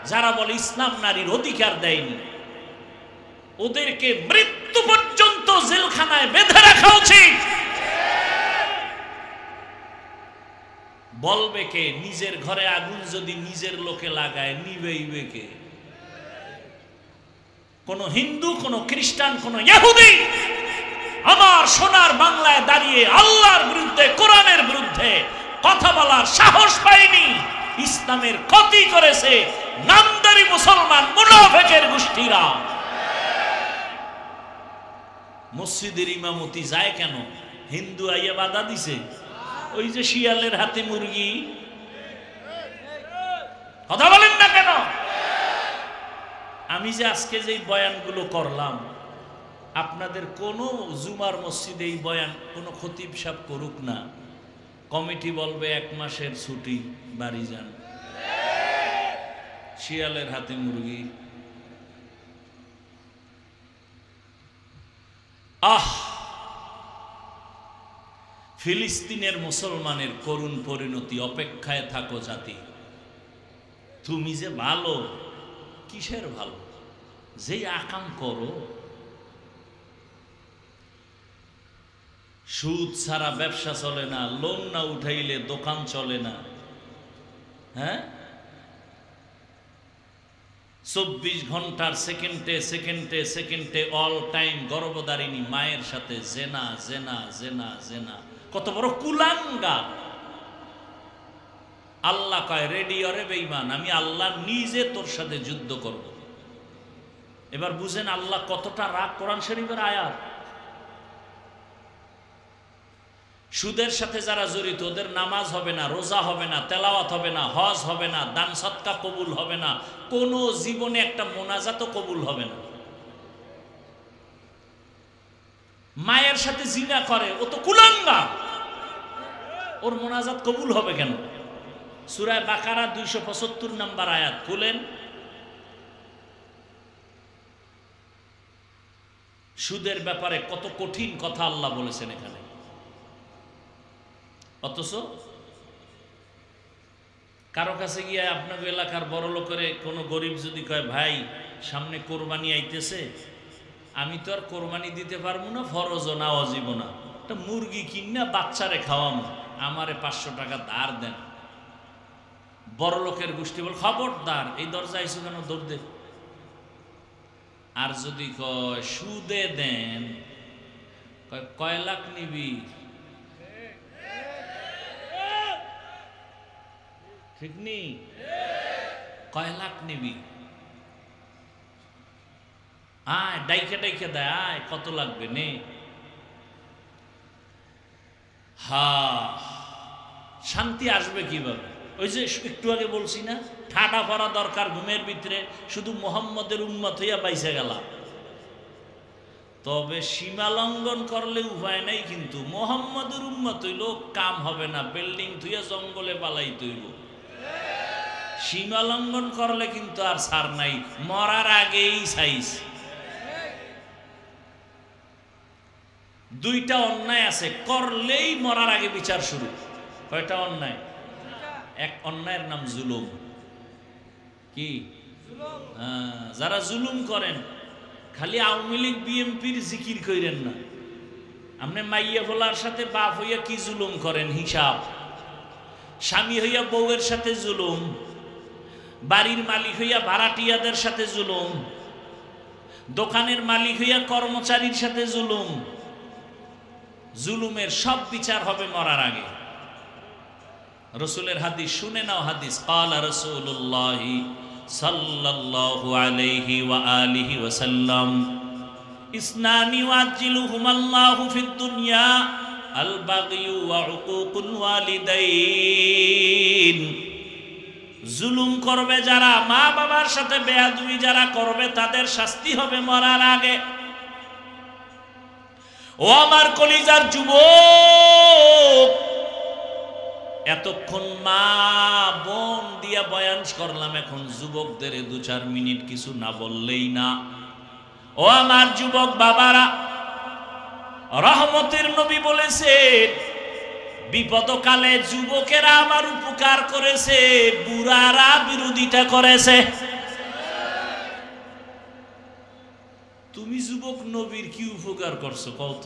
যারা বলে ইসলাম নারীর অধিকার দেয়নি। ওদেরকে মৃত্যু পর্যন্ত জেলখানায় বেঁধে রাখা উচিত। বলবে কে? নিজের ঘরে আগুন যদি নিজের লোকে লাগায় নিবেইবে কে? কোন হিন্দু, কোন খ্রিস্টান, কোন ইহুদি আমার সোনার বাংলায় দাঁড়িয়ে আল্লাহর বিরুদ্ধে, কোরআনের বিরুদ্ধে কথা বলার সাহস পায়নি। ইসলামের ক্ষতি করেছে নামদারি মুসলমান মুনাফিকের গোষ্ঠীরা। মসজিদের ইমামতি যায় কেন? হিন্দু আইয়া বাধা দিছে। ওই যে শিয়ালের হাতে মুরগি। কথা বলেন না কেন? আমি যে আজকে যে বয়ানগুলো করলাম, আপনাদের কোনো জুমার মসজিদে এই বয়ান কোনো খতিব সাহেব করুক না, কমিটি বলবে 1 মাসের ছুটি, বাড়ি যান। শিয়ালের হাতে মুরগি। ফিলিস্তিনের মুসলমানের করুণ পরিণতি, অপেক্ষায় থাকো জাতি। তুমি যে ভালো, কিসের ভালো? যেই আকাম করো। সুদ ছাড়া ব্যবসা চলে না, লোন না উঠাইলে দোকান চলে না। হ্যাঁ, 24 ঘন্টার সেকেন্ডে সেকেন্ডে সেকেন্ডে অল টাইম গর্ভধারিণী মায়ের সাথে জেনা জেনা জেনা জেনা। কত বড় কুলাঙ্গা! আল্লাহ কয়, রেডি অরে বেঈমান, আমি আল্লাহ নিজে তোর সাথে যুদ্ধ করব। এবার বুঝেন আল্লাহ কতটা রাগ। কোরআন শরীফের আয়াত। সুদের সাথে যারা জড়িত ওদের নামাজ হবে না, রোজা হবে না, তেলাওয়াত হবে না, হজ হবে না, দান সদকা কবুল হবে না, কোন জীবনে একটা মোনাজাতও কবুল হবে না। মায়ের সাথে জিনা করে, ও তো কুলাঙ্গা, ওর মোনাজাত কবুল হবে কেন? সূরা বাকারা 275 নম্বর আয়াত খুলেন। সুদের ব্যাপারে কত কঠিন কথা আল্লাহ বলেছেন এখানে। অথচ কারো কাছে গিয়ে আপনাকে এলাকার বড় লোকের কোনো গরিব যদি কয়, ভাই সামনে কোরবানি আইতেছে, আমি তো আর কোরবানি দিতে পারবো না, ফরজও না অজীব না, একটা মুরগি কিনা বাচ্চারে খাওয়াবো, আমারে 500 টাকা ধার দেন। বড় লোকের গোষ্ঠী বল, খবরদার, এই দরজা আইসো কেন, দৌড় দে। আর যদি কয় সুদে দেন, কয় লাখ নিবি? ঠিক নেই? কয় লাখ নিবি? আয় ডাইকে ডাইকে দেয়, আয় কত লাগবে নে। শান্তি আসবে কিভাবে? ওই যে একটু আগে বলছি না, ঠাডা পড়া দরকার ঘুমের ভিতরে, শুধু মোহাম্মদের উম্মত হইয়া বাইসে গেলাম। তবে সীমা লঙ্ঘন করলে উপায় নাই, কিন্তু মোহাম্মদের উম্মত হইল কাম হবে না, বিল্ডিং থুইয়া জঙ্গলে পালাই তৈব। সীমা লঙ্ঘন করলে কিন্তু আর ছাড় নাই, মরার আগেই সাইজ। দুইটা অন্যায় আছে, করলেই মরার আগে বিচার শুরু। কয়টা অন্যায়? এক অন্যায়ের নাম জুলুম। কি? যারা জুলুম করেন, খালি আওয়ামী লীগ বিএনপির জিকির কইরেন না, আপনি মাইয়া ভোলার সাথে বাপ হইয়া কি জুলুম করেন হিসাব। স্বামী হইয়া বউয়ের সাথে জুলুম, বাড়ির মালিক হইয়া ভাড়াটিয়াদের সাথে জুলুম, দোকানের মালিক হইয়া কর্মচারীর সাথে জুলুম। জুলুমের সব বিচার হবে মরার আগে। রাসূলের হাদিস শুনে নাও, হাদিস ক্বালা রাসূলুল্লাহ সাল্লাল্লাহু আলাইহি ওয়া আলিহি ওয়া সাল্লাম, ইসনানি ওয়াজিলুহুমাল্লাহু ফিদ দুনিয়া আল বাগয়ু ওয়া উকুকুল ওয়ালিদাইন। জুলুম করবে যারা, মা বাবার সাথে বেয়াদবি যারা করবে, তাদের শাস্তি হবে মরার আগে। ও আমার কলিজার যুবক, এতক্ষণ মা বোন দিয়া বয়ান করলাম, এখন যুবকদের 2-4 মিনিট কিছু না বললেই না। ও আমার যুবক বাবারা, রহমতের নবী বলেছেন, বিপদকালে যুবকেরা আমার উপকার করেছে, বুড়ারা বিরোধিতা করেছে। তুমি যুবক নবীর কি উপকার করছো কত?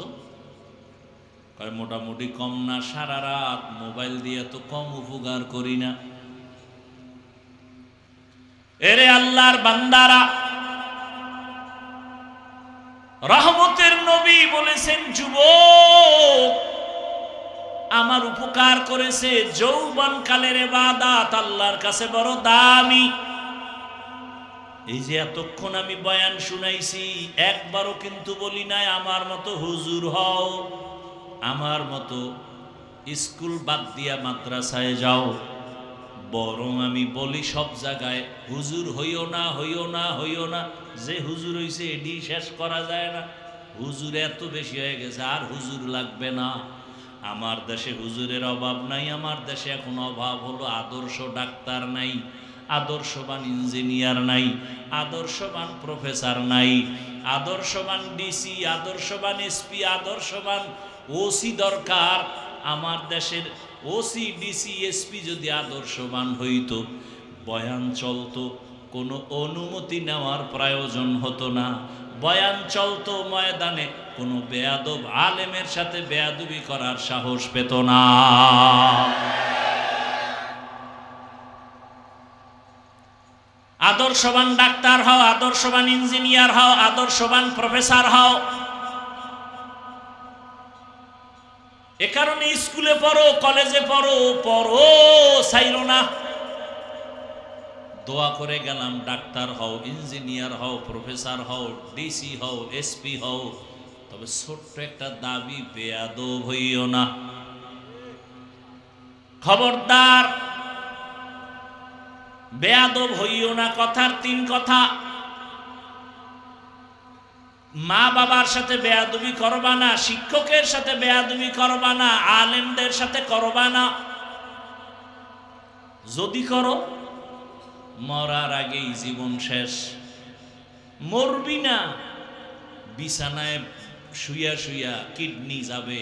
কয় মোটামুটি কম না, সারা রাত মোবাইল দিয়ে তো কম উপকার করি না। এরে আল্লাহর বান্দারা, রহমতের নবী বলেছেন যুবক আমার উপকার করেছে। যৌবনকালের ইবাদত আল্লাহর কাছে বড় দামি। এই যে এতক্ষণ আমি বয়ান শুনাইছি, একবারও কিন্তু বলি নাই আমার মতো হুজুর হও, আমার মতো স্কুল বাদ দিয়া মাদ্রাসায় যাও। বরং আমি বলি সব জায়গায় হুজুর হইও না, হইও না, হইও না। যে হুজুর হইছে এডি শেষ করা যায় না। হুজুর এত বেশি হয়ে গেছে, আর হুজুর লাগবে না। আমার দেশে হুজুরের অভাব নাই। আমার দেশে এখন অভাব হলো আদর্শ ডাক্তার নাই, আদর্শবান ইঞ্জিনিয়ার নাই, আদর্শবান প্রফেসর নাই, আদর্শবান ডিসি, আদর্শবান এসপি, আদর্শবান ওসি দরকার। আমার দেশের ওসি ডিসি এসপি যদি আদর্শবান হইতো, বয়ান চলতো, কোনো অনুমতি নেওয়ার প্রয়োজন হতো না। বয়ান চলতো ময়দানে, কোনো বেয়াদব আলেমের সাথে বেয়াদবি করার সাহস পেত না। আদর্শবান ডাক্তার হও, আদর্শবান ইঞ্জিনিয়ার হও, আদর্শবান প্রফেসর হও। এ কারণে স্কুলে পড়ো, কলেজে পড়ো, পড়ো চাইল না। দোয়া করে গেলাম, ডাক্তার হও, ইঞ্জিনিয়ার হও, প্রফেসর হও, ডিসি হও, এসপি হও, তবে ছোট্ট একটা দাবি, বেয়াদব হইও না। খবরদার, বেয়াদব হইও না। কথার 3 কথা। মা বাবার সাথে বেয়াদবি করবা না, শিক্ষকের সাথে বেয়াদবি করবা না, আলেমদের সাথে করবা না। যদি করো, মরার আগেই জীবন শেষ। মরবি না, বিছানায় শুইয়া শুইয়া কিডনি যাবে,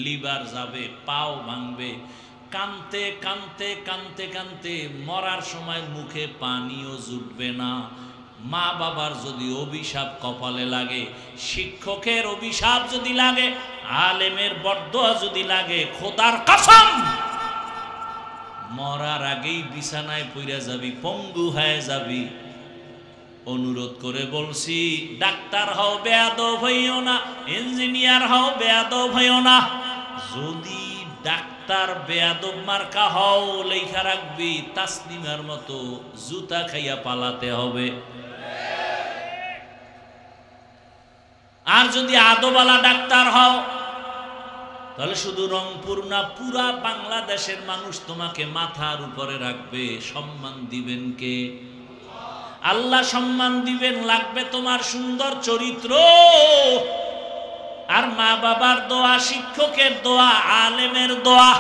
লিভার যাবে, পাও ভাঙবে, কানতে কানতে কানতে কানতে মরার সময় মুখে পানিও জুটবে না। মা বাবার যদি অভিশাপ কপালে লাগে, শিক্ষকের অভিশাপ যদি লাগে, আলেমের বরদোয়া যদি লাগে, খোদার কসম মরার আগেই বিছানায় পইরা যাবি, পঙ্গু হয়ে যাবি। অনুরোধ করে বলছি, ডাক্তার হও, বেয়াদব হইও না, ইঞ্জিনিয়ার হও, বেয়াদব হইও না। যদি ডাক্তার বেয়াদব মার্কা হও, লেখা রাখবি তাসলিমার মতো জুতা খাইয়া পালাতে হবে। আর যদি আদবালা ডাক্তার হও, তাহলে শুধু রংপুর না, পুরা বাংলাদেশের মানুষ তোমাকে মাথার উপরে রাখবে। সম্মান দিবেন কে? আল্লাহ সম্মান দিবেন। লাগবে তোমার সুন্দর চরিত্র, আর মা বাবার দোয়া, শিক্ষকের দোয়া, আলেমের দোয়া।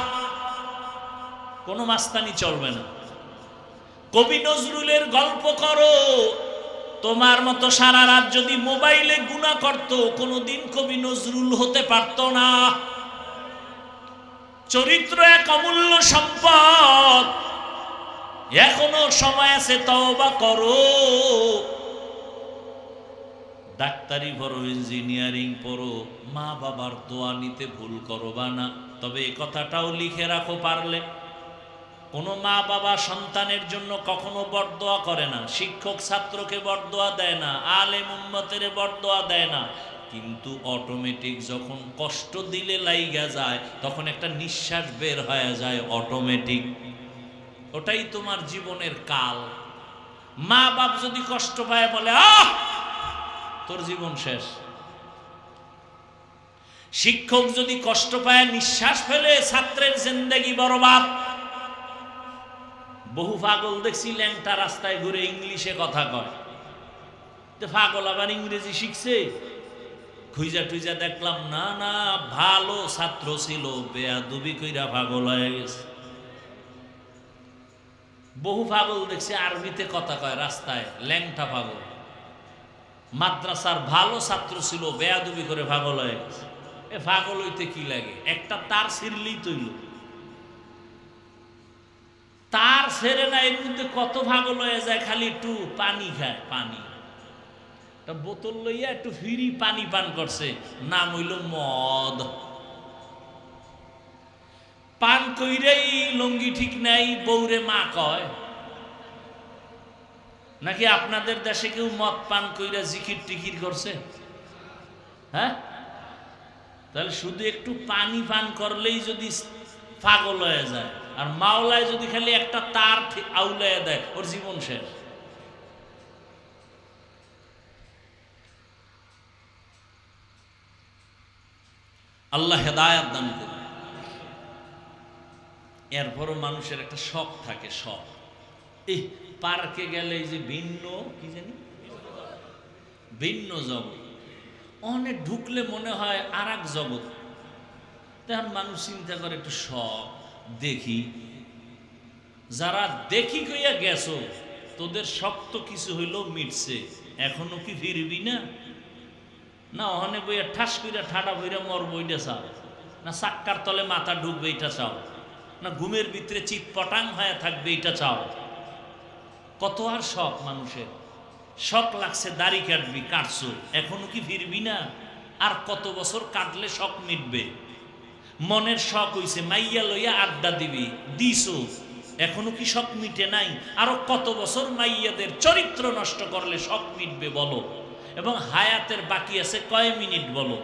কোনো মাস্তানি চলবে না। কবি নজরুলের গল্প করো। তোমার মতো সারা রাত যদি মোবাইলে গুনাহ করত, কোনোদিন কবি নজরুল হতে পারত না। চরিত্র এক অমূল্য সম্পদ। এখনো সময় আছে, তওবা করো। ডাক্তারি পড়ো, ইঞ্জিনিয়ারিং পড়ো, মা বাবার দোয়া নিতে ভুল করবা না। তবে এই কথাটাও লিখে রাখো পারলে, কোনো মা বাবা সন্তানের জন্য কখনো বরদোয়া করে না। শিক্ষক ছাত্রকে বরদোয়া দেয় না, আলেম উম্মতের বরদোয়া দেয় না। কিন্তু অটোমেটিক যখন কষ্ট দিলে লাইগা যায়, তখন একটা নিঃশ্বাস বের হয়ে যায় অটোমেটিক। ওটাই তোমার জীবনের কাল। মা বাপ যদি কষ্ট পায়, বলে আহ, তোর জীবন শেষ। শিক্ষক যদি কষ্ট পায়, নিঃশ্বাস ফেলে, ছাত্রের জিন্দেগি বরবাদ। বহু পাগল দেখছি ল্যাংটা রাস্তায় ঘুরে ইংলিশে কথা কয়। তো পাগল আবার ইংরেজি শিখছে? খুঁজা টুইজা দেখলাম না না, ভালো ছাত্র ছিল, বেয়াদবি কইরা পাগল হয়ে গেছে। বহু পাগল দেখছি আরবিতে কথা কয় রাস্তায়, ল্যাংটা পাগল। মাদ্রাসার ভালো ছাত্র ছিল, বেয়াদবি করে পাগল হয়ে গেছে। এ পাগল হইতে কি লাগে? একটা তার ছিঁড়লেই তৈল, তার ছেড়ে না, এর মধ্যে কত পাগল হয়ে যায়। খালি একটু পানি খায়, পানি বোতল লইয়া একটু ফ্রি পানি পান করছে, নাম হইল মদ। পান কইরেই লঙ্গি ঠিক নাই, বৌরে মা কয়। নাকি আপনাদের দেশে কেউ মদ পান কইরা জিকির টিকির করছে? হ্যাঁ, তাহলে শুধু একটু পানি পান করলেই যদি পাগল হয়ে যায়, আর মাওলায় যদি খালি একটা তার আউলাইয়া দেয়, ওর জীবন শেষ। আল্লাহ হেদায়েত দান করুন। এরপরও মানুষের একটা শখ থাকে, শখ। এই পার্কে গেলে এই যে ভিন্ন কি জানি ভিন্ন জগৎ, অনেক ঢুকলে মনে হয় আর এক জগৎ। তখন মানুষ চিন্তা করে একটু শখ দেখি। যারা দেখি কইয়া গেছো, তোদের শক্ত কিছু হইলেও মিটছে, এখনো কি ফিরবি না? না ওখানে বইয়া ঠাস কইরা ঠাডা বইরা মরবো এটা চাও, না চাক্কার তলে মাথা ঢুকবে এটা চাও, না ঘুমের ভিতরে চিৎপটাং হয়ে থাকবে এটা চাও? কত আর শখ মানুষের। শখ লাগছে দাড়ি কাটবি, কাটছো, এখনো কি ফিরবি না? আর কত বছর কাটলে শখ মিটবে? মনের শখ হইছে মাইয়া লইয়া আড্ডা দিবি, দিছো, এখনো কি শখ মিটে নাই? আরো কত বছর মাইয়াদের চরিত্র নষ্ট করলে শখ মিটবে বলো? এবং হায়াতের বাকি আছে কয় মিনিট বলো?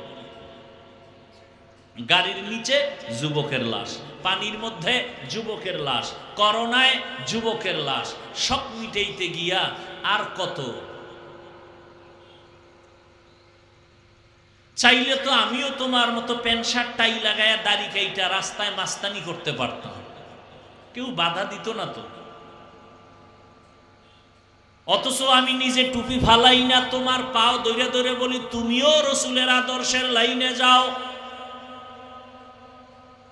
গাড়ির নিচে যুবকের লাশ, পানির মধ্যে যুবকের লাশ, করোনায় যুবকের লাশ, শখ মিটাইতে গিয়া আর কত? চাইলে তো আমিও তোমার মতো প্যান্ট শার্ট টাই লাগায়া দাড়ি কাইটা রাস্তায় মাস্তানি করতে পারতাম, কেউ বাধা দিত না তো। অথচ আমি নিজে টুপি ফালাই না, তোমার পাও ধরে ধরে বলি তুমিও রসুলের আদর্শের লাইনে যাও।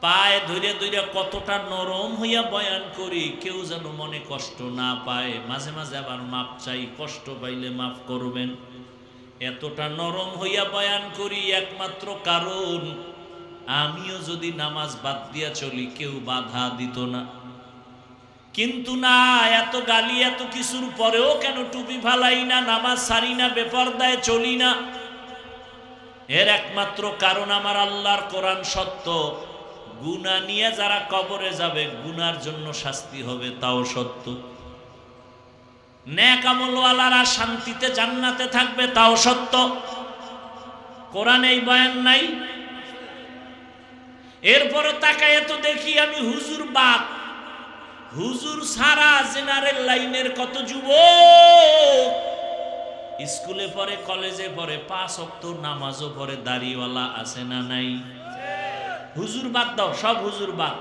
পায়ে ধরে ধরে কতটা নরম হইয়া বয়ান করি, কেউ যেন মনে কষ্ট না পায়। মাঝে মাঝে আবার মাপ চাই, কষ্ট পাইলে মাফ করবেন। এতটা নরম হইয়া বয়ান করি একমাত্র কারণ আমিও যদি নামাজ বাদ দিয়া চলি কেউ বাধা দিত না। কিন্তু না, এত গালি এত কিছুর পরেও কেন টুপি ফালাই না, নামাজ ছাড়ি না, বেপরদায় চলি না? এর একমাত্র কারণ আমার আল্লাহর কোরআন সত্য। গুনাহ নিয়ে যারা কবরে যাবে গুনার জন্য শাস্তি হবে, তাও সত্য। নেক আমলওয়ালারা শান্তিতে জান্নাতে থাকবে, তাও সত্য। কোরআনে এই বয়ান নাই? এরপরও তাকায় তো দেখি আমি হুজুর বাপ, হুজুর সারা জেনারেল লাইনের কত যুবক স্কুলে পড়ে, কলেজে পড়ে, 5 ওয়াক্ত নামাজও পড়ে, দাড়িওয়ালা আছে না নাই? হুজুর বাদ দাও, সব হুজুর বাদ।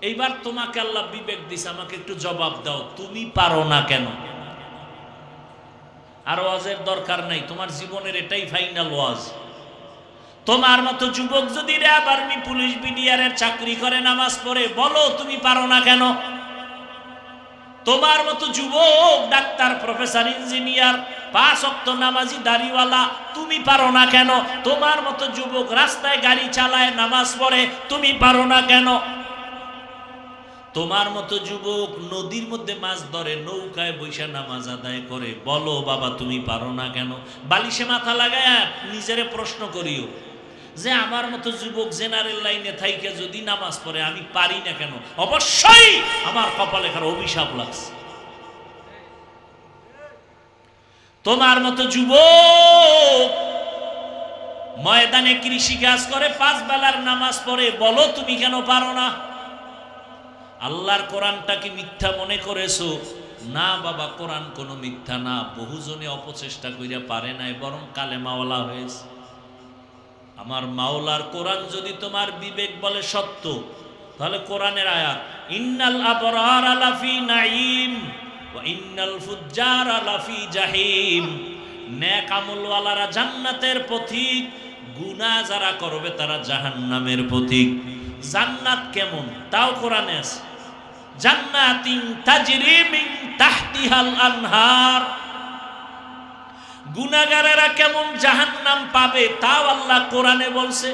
এইবার তোমাকে আল্লাহ বিবেক দিছে, আমাকে একটু জবাব দাও, তুমি পারো না কেন? আর ওয়াজের দরকার নাই, তোমার জীবনের এটাই ফাইনাল ওয়াজ। তোমার মতো যুবক যদি র্যাব, আর্মি, পুলিশ, বিডিআরের চাকরি করে, নামাজ পড়ে, বলো তুমি পারো না কেন? তোমার মতো যুবক ডাক্তার, প্রফেসর, ইঞ্জিনিয়ার, 5 ওয়াক্ত নামাজি, দাড়িওয়ালা, তুমি পারো না কেন? তোমার মতো যুবক রাস্তায় গাড়ি চালায়, নামাজ পড়ে, তুমি পারো না কেন? তোমার মতো যুবক নদীর মধ্যে মাছ ধরে, নৌকায় বৈশা নামাজ আদায় করে, বলো বাবা তুমি পারো না কেন? বালিশে মাথা লাগায় নিজেরে প্রশ্ন করিও যে আমার মতো যুবক জেনারেল লাইনে থাইকে যদি নামাজ পড়ে আমি পারি না কেন? অবশ্যই আমার কপালে কারো অভিশাপ লাগছে। তোমার মতো যুবক ময়দানে কৃষি কাজ করে, 5 বেলার নামাজ পড়ে, বলো তুমি কেন পারো না? আল্লাহর কোরআনটা কি মিথ্যা মনে করেছো? না বাবা, কোরআন কোনো মিথ্যা না। বহুজনে অপচেষ্টা কইরা পারে নাই, বরং কালেমাওয়ালা হয়েছে। আমার মাওলার কোরআন যদি তোমার বিবেক বলে সত্য, তাহলে কোরআনের আয়াত ইন্নাল আবরারা লাফি নাঈম ওয়া ইন্নাল ফুজ্জারা লাফি জাহিম, নেক আমলওয়ালারা জান্নাতের পথিক, গুনাহ যারা করবে তারা জাহান্নামের পথিক। জান্নাত কেমন তাও কোরআনে আছে, জান্নাতিন তাজরি মিন তাহতিহাল আনহার। গুনাহগারেরা কেমন জাহান্নাম পাবে তাও আল্লাহ কোরআনে বলছে।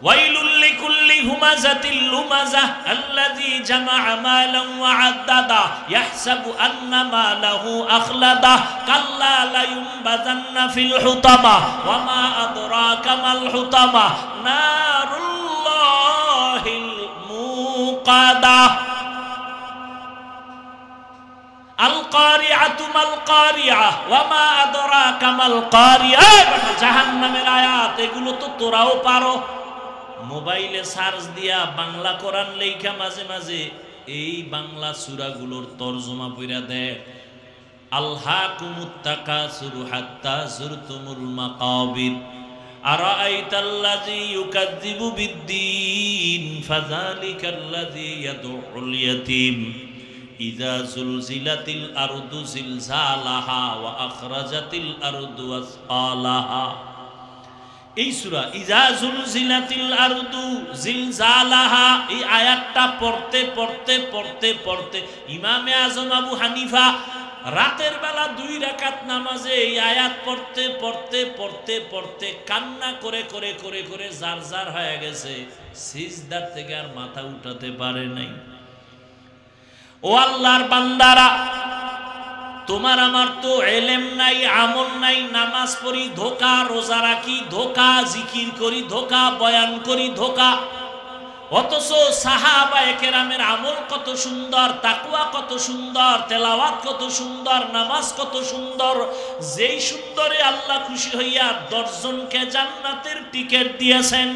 ওয়াইলুল লিকুল্লি হুমাযাতিল লুমাযাহ আল্লাযী জামাআ মালান ওয়া আদ্দাদা ইয়াহসাবু আন্না মালাহু আখলাদা কাল্লা লা ইউনবাযান্না ফিল হুতামা ওয়া মা আদরাকা মাল হুতামা নারুল্লাহিল মুকাদা আল কারিআতু মাল কারিআ ওয়া মা আদরাকা মাল কারিআ। জাহান্নামের আয়াত এগুলো তো তোরাও পারো। মোবাইলে সার্চ দিয়া বাংলা কোরআন লেখা মাঝে মাঝে এই বাংলা সূরাগুলোর তরজমা পড়া দেয়। আলহাকুমুত তাকাসুরু হাত্তা যুরতুমুল মাকাবির আরাআইতাল্লাযী ইউকাযযিবু বিদ্দীন ফাযালিকাল্লাযী ইয়াদউল ইয়াতীম ইযা যুলজিলাতিল আরদু জিলজালাহা ওয়া আখরাজাতিল আরদু আসকালাহা। এই সূরা ইযা যুলজিলাতিল আরদু জিলজালাহা, এই আয়াতটা পড়তে পড়তে পড়তে পড়তে ইমামে আজম আবু হানিফা রাতের বেলা 2 রাকাত নামাজে এই আয়াত পড়তে পড়তে পড়তে পড়তে কান্না করে করে করে করে জার জার হয়ে গেছে, সিজদার থেকে আর মাথা উঠাতে পারে নাই। ও আল্লাহর বান্দারা, তোমার আমার তো ইলম নাই, আমল নাই, নামাজ পড়ি ধোঁকা, রোজা রাখি ধোঁকা, জিকির করি ধোঁকা, বয়ান করি ধোঁকা। অথচ সাহাবায়ে কেরামের আমল কত সুন্দর, তাকওয়া কত সুন্দর, তেলাওয়াত কত সুন্দর, নামাজ কত সুন্দর। যেই সুন্দরে আল্লাহ খুশি হইয়া 10 জনকে জান্নাতের টিকিট দিয়েছেন।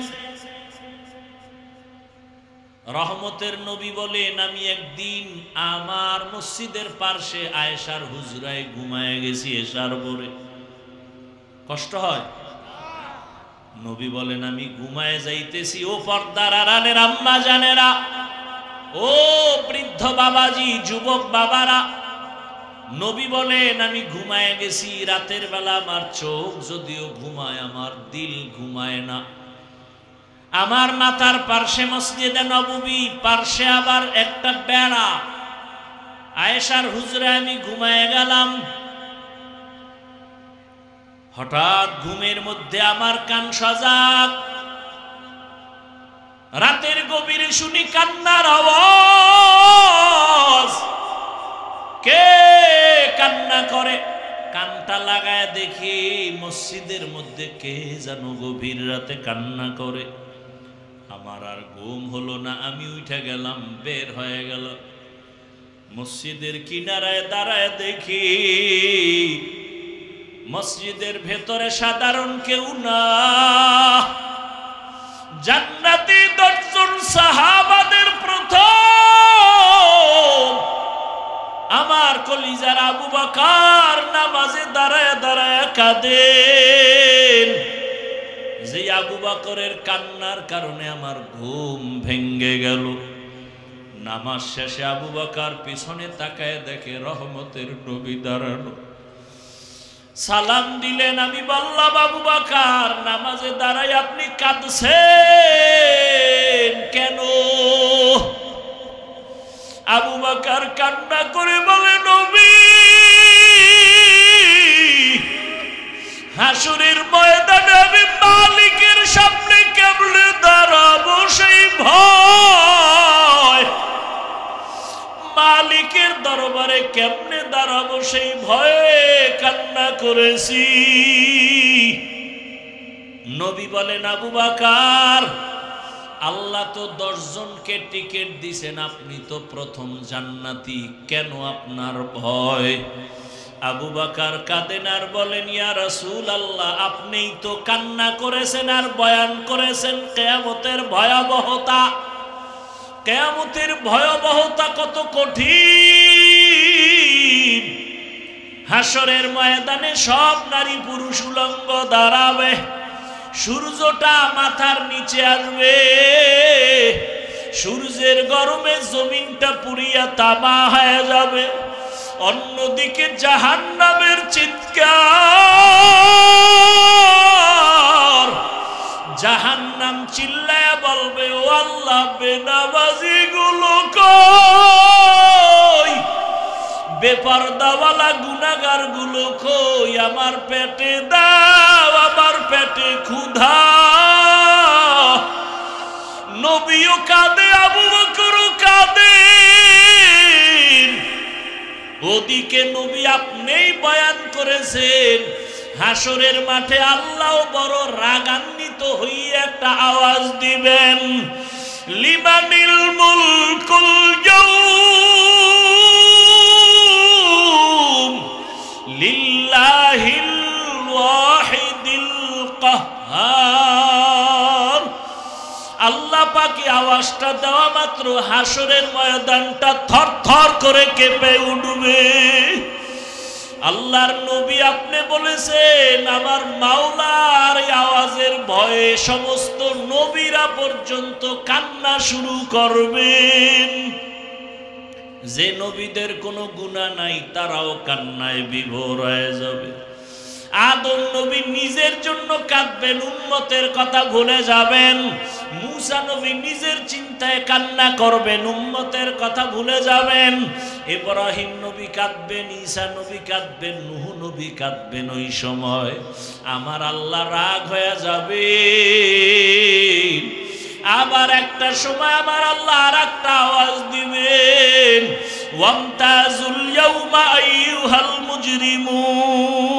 রহমতের নবী বলেন, আমি একদিন আমার মসজিদের পার্শ্বে আয়েশার হুজরায় ঘুমায় গেছি এশার পরে। কষ্ট হয়? নবী বলেন, আমি ঘুমায় যাইতেছি। ও পর্দার আড়ালের আম্মা জানেরা, ও বৃদ্ধ বাবাজি, যুবক বাবারা, নবী বলেন আমি ঘুমায় গেছি। রাতের বেলা আমার চোখ যদিও ঘুমায়, আমার দিল ঘুমায় না। আমার মাথার পার্শ্বে মসজিদে নববী, পার্শ্বে আবার একটা বেড়া। আয়েশার হুজরায় আমি ঘুমায় গেলাম। হঠাৎ ঘুমের মধ্যে আমার কান সজাগ। রাতের গভীরে শুনি কান্নার আওয়াজ। কে কান্না করে? কানটা লাগায় দেখি মসজিদের মধ্যে কে যেন গভীর রাতে কান্না করে। আমার আর ঘুম হলো না, আমি উঠে গেলাম, বের হয়ে গেল। মসজিদের কিনারায় দাঁড়ায় দেখি মসজিদের ভেতরে সাধারণ কেউ না, জান্নাতি 10 জন সাহাবাদের প্রথম আমার কলিজার আবু বকর নামাজে দাঁড়ায় দাঁড়ায় কাঁদেন। যে আবু বকরের কান্নার কারণে আমার ঘুম ভেঙ্গে গেল। নামাজ শেষে আবু বকর পিছনে তাকায় দেখে রহমতের নবী দাঁড়ানো। সালাম দিলেন। আমি বললাম, আবু বকর, নামাজে দাঁড়ায় আপনি কাঁদছেন কেন? আবু বকর কান্না করে বলে, নবী, হাসরের ময়দানে আমি মালিকের সামনে কেমনে দাঁড়াবো সেই ভয়, মালিকের দরবারে কেমনে দাঁড়াবো সেই ভয়ে কান্না করেছি। নবী বলেন, আবু বকর, আল্লাহ তো 10 জনকে টিকিট দিছেন, আপনি তো প্রথম জান্নাতি, কেন আপনার ভয়? আবু বকর কাঁদেন আর বলেন, ইয়া রাসূলুল্লাহ, আপনিই তো কান্না করেছেন আর বয়ান করেছেন কিয়ামতের ভয়াবহতা। কিয়ামতের ভয়াবহতা কত কঠিন। হাসরের ময়দানে সব নারী পুরুষ উলঙ্গ দাঁড়াবে। সূর্যটা মাথার নিচে আসবে, সূর্যের গরমে জমিনটা পুড়িয়া তামা হয়ে যাবে। অন্যদিকে জাহান্নামের চিৎকার, জাহান্নাম চিল্লায়া বলবে, ও আল্লাহ বেনামাজি গুলো কই, বেপরদাওয়ালা গুনাহগার গুলো কই, আমার পেটে দাও, আমার পেটে ক্ষুধা। নবীও কাঁদে, আবু বকরও কাঁদে। ওদিকে নবী আপনিই বয়ান করেছেন, হাসরের মাঠে আল্লাহ বড় রাগান্বিত হয়ে একটা আওয়াজ দিবেন, লিমানিল মুলকুল ইয়াউম লিল্লাহিল ওয়াহিদিল কাহ্হার। আল্লাহ পাকে আওয়াজটা দেওয়া মাত্র হাসরের ময়দানটা থরথর করে কেঁপে উঠবে। আল্লাহর নবী আপনি বলেছেন, আমার মাওলার আওয়াজের ভয়ে সমস্ত নবীরা পর্যন্ত কান্না শুরু করবেন। যে নবীদের কোনো গুনাহ নাই তারাও কান্নায় বিভোর হয়ে যাবে। আদম নবী নিজের জন্য কাঁদবেন, উম্মতের কথা ভুলে যাবেন। মূসা নবী নিজের চিন্তায় কান্না করবেন, উম্মতের কথা ভুলে যাবেন। ইব্রাহিম নবী কাঁদবেন, ঈসা নবী কাঁদবেন, নূহ নবী কাঁদবেন। ওই সময় আমার আল্লাহ রাগ হয়ে যাবে। আবার একটা সময় আমার আল্লাহ আর একটা আওয়াজ দিবেন, ওয়ামতাজুল ইয়াউমা আইয়ুহাল মুজরিমুন।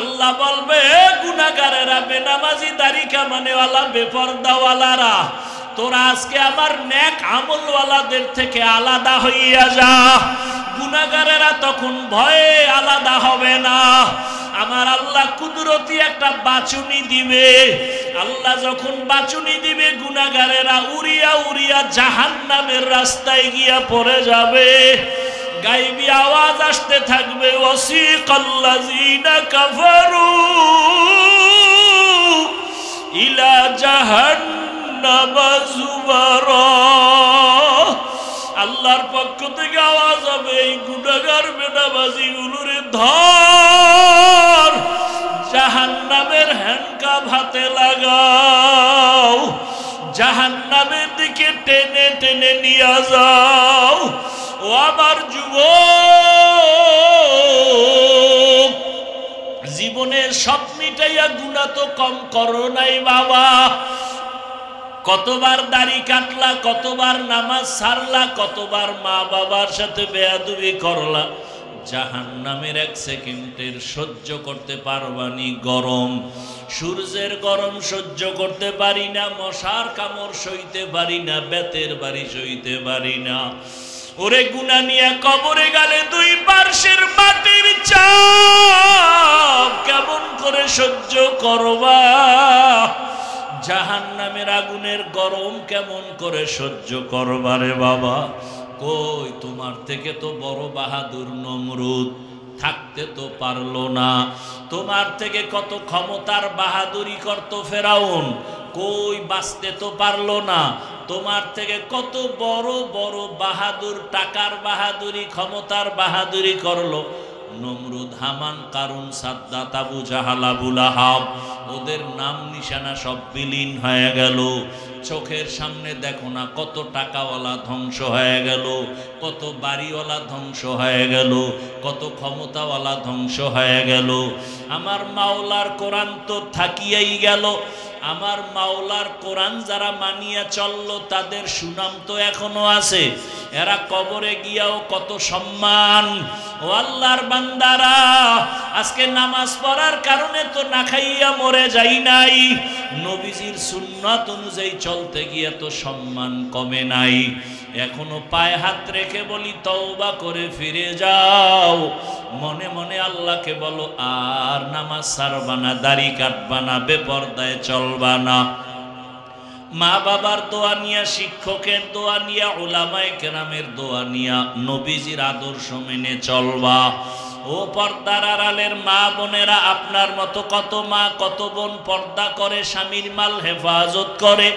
আল্লাহ বলবে, গুনাহগারেরা, বেনামাজি, দাড়ি কামানেওয়ালা, বেপরদাওয়ালারা, তোরা আজকে আমার নেক আমলওয়ালাদের থেকে আলাদা হইয়া যা। গুনাহগারেরা তখন ভয়ে আলাদা হবে না। আমার আল্লাহ কুদরতি একটা বাচুনি দিবে। আল্লাহ যখন বাচুনি দিবে, গুনাহগারেরা উড়িয়া উড়িয়া জাহান্নামের রাস্তায় গিয়া পড়ে যাবে। গায়বী আওয়াজ আসতে থাকবে, ওয়াসিকাল্লাযীনা কাফারু ইলা জাহান্নামা যুমারা। আল্লাহর পক্ষ থেকে আওয়াজ হবে, এই গুনাহগার বেনামাজি গুলোরে ধর, জাহান্নামের হ্যান্ডকাপ হাতে লাগাও, জাহান্নামের দিকে টেনে টেনে নিয়ে যাও। ও আমার যুবক, জীবনের সব মিটাইয়া গুনাহ তো কম করো নাই বাবা। কতবার দাড়ি কাটলা, কতবার নামাজ ছাড়লা, কতবার মা বাবার সাথে বেয়াদবি করলা। জাহান্নামের এক সেকেন্ডের সহ্য করতে পারবানি গরম, সূর্যের গরম সহ্য করতে পারি না, মশার কামড় সইতে পারি না, বেতের বাড়ি সইতে পারি না। ওরে গুনাহ নিয়ে কবরে গেলে দুই পার্শ্বের মাটির চাপ কেমন করে সহ্য করবা? জাহান্নামের আগুনের গরম কেমন করে সহ্য করবা রে বাবা? কই, তোমার থেকে তো বড় বাহাদুর নমরুদ থাকতে তো পারলো না। তোমার থেকে কত ক্ষমতার বাহাদুরি করতো ফেরাউন, কই বাঁচতে তো পারলো না। তোমার থেকে কত বড় বড় বাহাদুর, টাকার বাহাদুরি, ক্ষমতার বাহাদুরি করলো নমরুদ, হামান, কারুন, সাদ্দাত, আবু জাহাল, আবু লাহাব। ওদের নাম নিশানা সব বিলীন হয়ে গেল। চোখের সামনে দেখো না কত টাকাওয়ালা ধ্বংস হয়ে গেল, কত বাড়িওয়ালা ধ্বংস হয়ে গেল, কত ক্ষমতাওয়ালা ধ্বংস হয়ে গেল। আমার মাওলার কোরআন তো থাকিয়াই গেল। আমার মাওলার কোরআন যারা মানিয়া চললো তাদের সুনাম তো এখনো আছে। এরা কবরে গিয়াও কত সম্মান। ও আল্লাহর বান্দারা, আজকে নামাজ পড়ার কারণে তো না খাইয়া মরে যাই নাই, নবীজির সুন্নাত অনুযায়ী চলতে গিয়ে তো সম্মান কমে নাই। এখনো পায়ে হাত রেখে বলি, তওবা করে ফিরে যাও। মনে মনে আল্লাহকে বলো, আর নামাজ ছাড়বা না, দাড়ি কাটবা না, বেপরদায় চলবা না। মা বাবার দোয়া নিয়া, শিক্ষকের দোয়া নিয়া, উলামায়ে কেরামের দোয়া নিয়া নবীজির আদর্শ মেনে চলবা। ও পর্দার আড়ালের মা বোনেরা, আপনার মতো কত মা কত বোন পর্দা করে, স্বামীর মাল হেফাজত করে,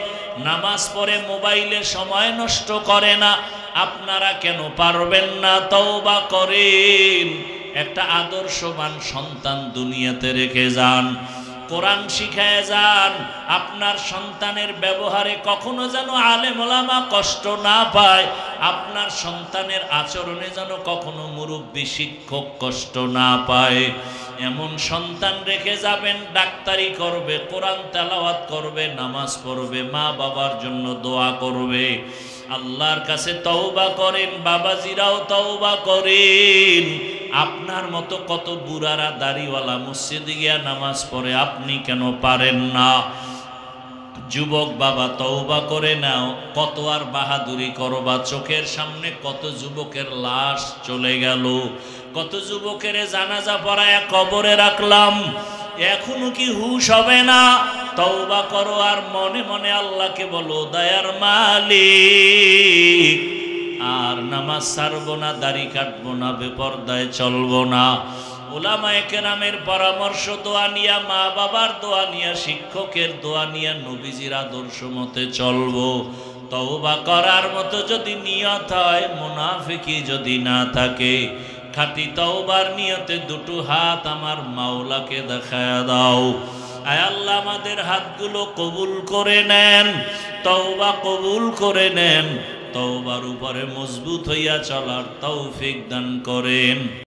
নামাজ পড়ে, মোবাইলে সময় নষ্ট করে না। আপনারা কেন পারবেন না? তওবা করেন, একটা আদর্শবান সন্তান দুনিয়াতে রেখে যান, কোরআন শিখায় যান। আপনার সন্তানের ব্যবহারে কখনো যেন আলেম ওলামা কষ্ট না পায়, আপনার সন্তানের আচরণে যেন কখনো মুরব্বী শিক্ষক কষ্ট না পায়। এমন সন্তান রেখে যাবেন, ডাক্তারি করবে, কোরআন তেলাওয়াত করবে, নামাজ পড়বে, মা বাবার জন্য দোয়া করবে। আল্লাহর কাছে তওবা করেন, বাবাজিরাও তওবা করেন। আপনার মতো কত বুড়ারা দাড়িওয়ালা মসজিদে গিয়া নামাজ পড়ে, আপনি কেন পারেন না? যুবক বাবা তওবা করে নাও, কত আর বাহাদুরি করবা? চোখের সামনে কত যুবকের লাশ চলে গেল, কত যুবকের জানাজা পড়ায় কবরে রাখলাম, এখনো কি হুশ হবে না? তওবা করো আর মনে মনে আল্লাহকে বলো, দয়ার মালিক, আর নামাজ ছাড়বো না, দাড়ি কাটবো না, বেপরদায় চলবো না। উলামায়ে কেরামের পরামর্শ, দোয়া নিয়া, মা বাবার দোয়া নিয়া, শিক্ষকের দোয়া নিয়া, নবীজির আদর্শ মতে চলবো। তওবা করার মতো যদি নিয়ত হয়, মুনাফিকি যদি না থাকে, খাঁটি তওবার নিয়তে দুটো হাত আমার মাওলাকে দেখায়া দাও। আয় আল্লাহ, আমাদের হাতগুলো কবুল করে নেন, তওবা কবুল করে নেন, তওবার উপরে মজবুত হইয়া চলার তৌফিক দান করেন।